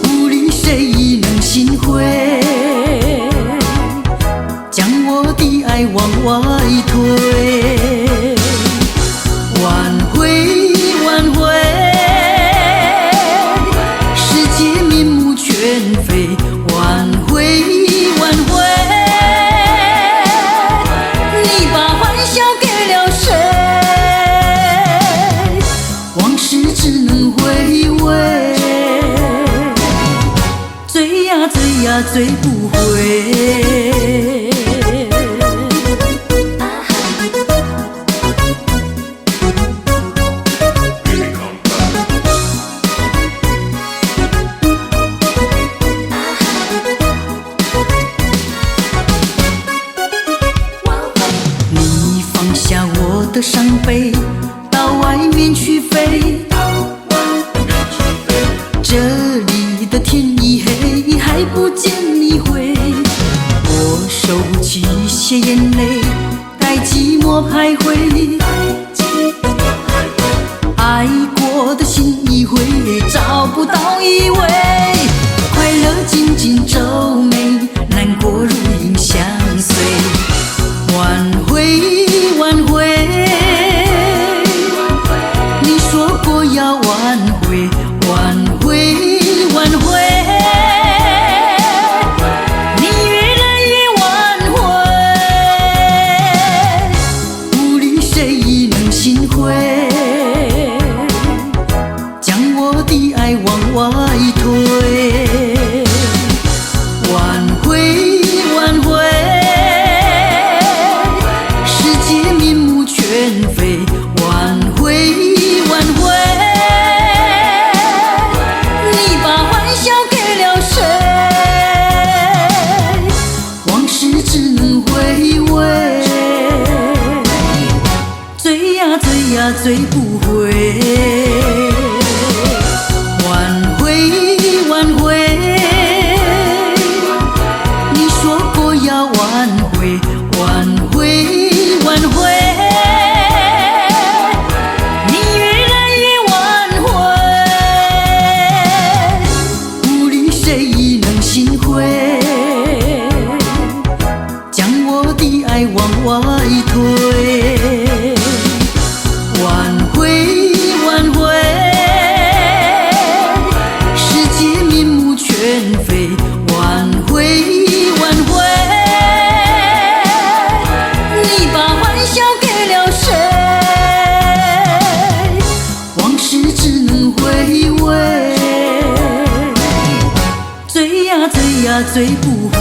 无理谁能心灰，将我的爱往外推。挽回，挽回，世界面目全非。挽回，挽回，你把欢笑给了谁？往事只能回味，追呀追呀追不回。你放下我的伤悲，到外面去飞。这里的天一黑，还不见你回。我收起些眼泪，待寂寞徘徊。爱过的心已灰，找不到依偎。快乐紧紧皱眉，难过如影相随。挽回，挽回，你说过要挽回，挽回，挽回。你越来越挽回，无力谁能心灰？将我的爱往外推，挽回，挽回，世界面目全非，挽回，挽回，你把欢笑给了谁？往事只能回味，追呀追呀追不回。挽回，挽回，你说过要挽回，挽回，挽回，你越来越挽回，无力谁能心灰？将我的爱往外推，挽回，挽回。挽回，挽回，你把欢笑给了谁？往事只能回味，追呀追呀追不回。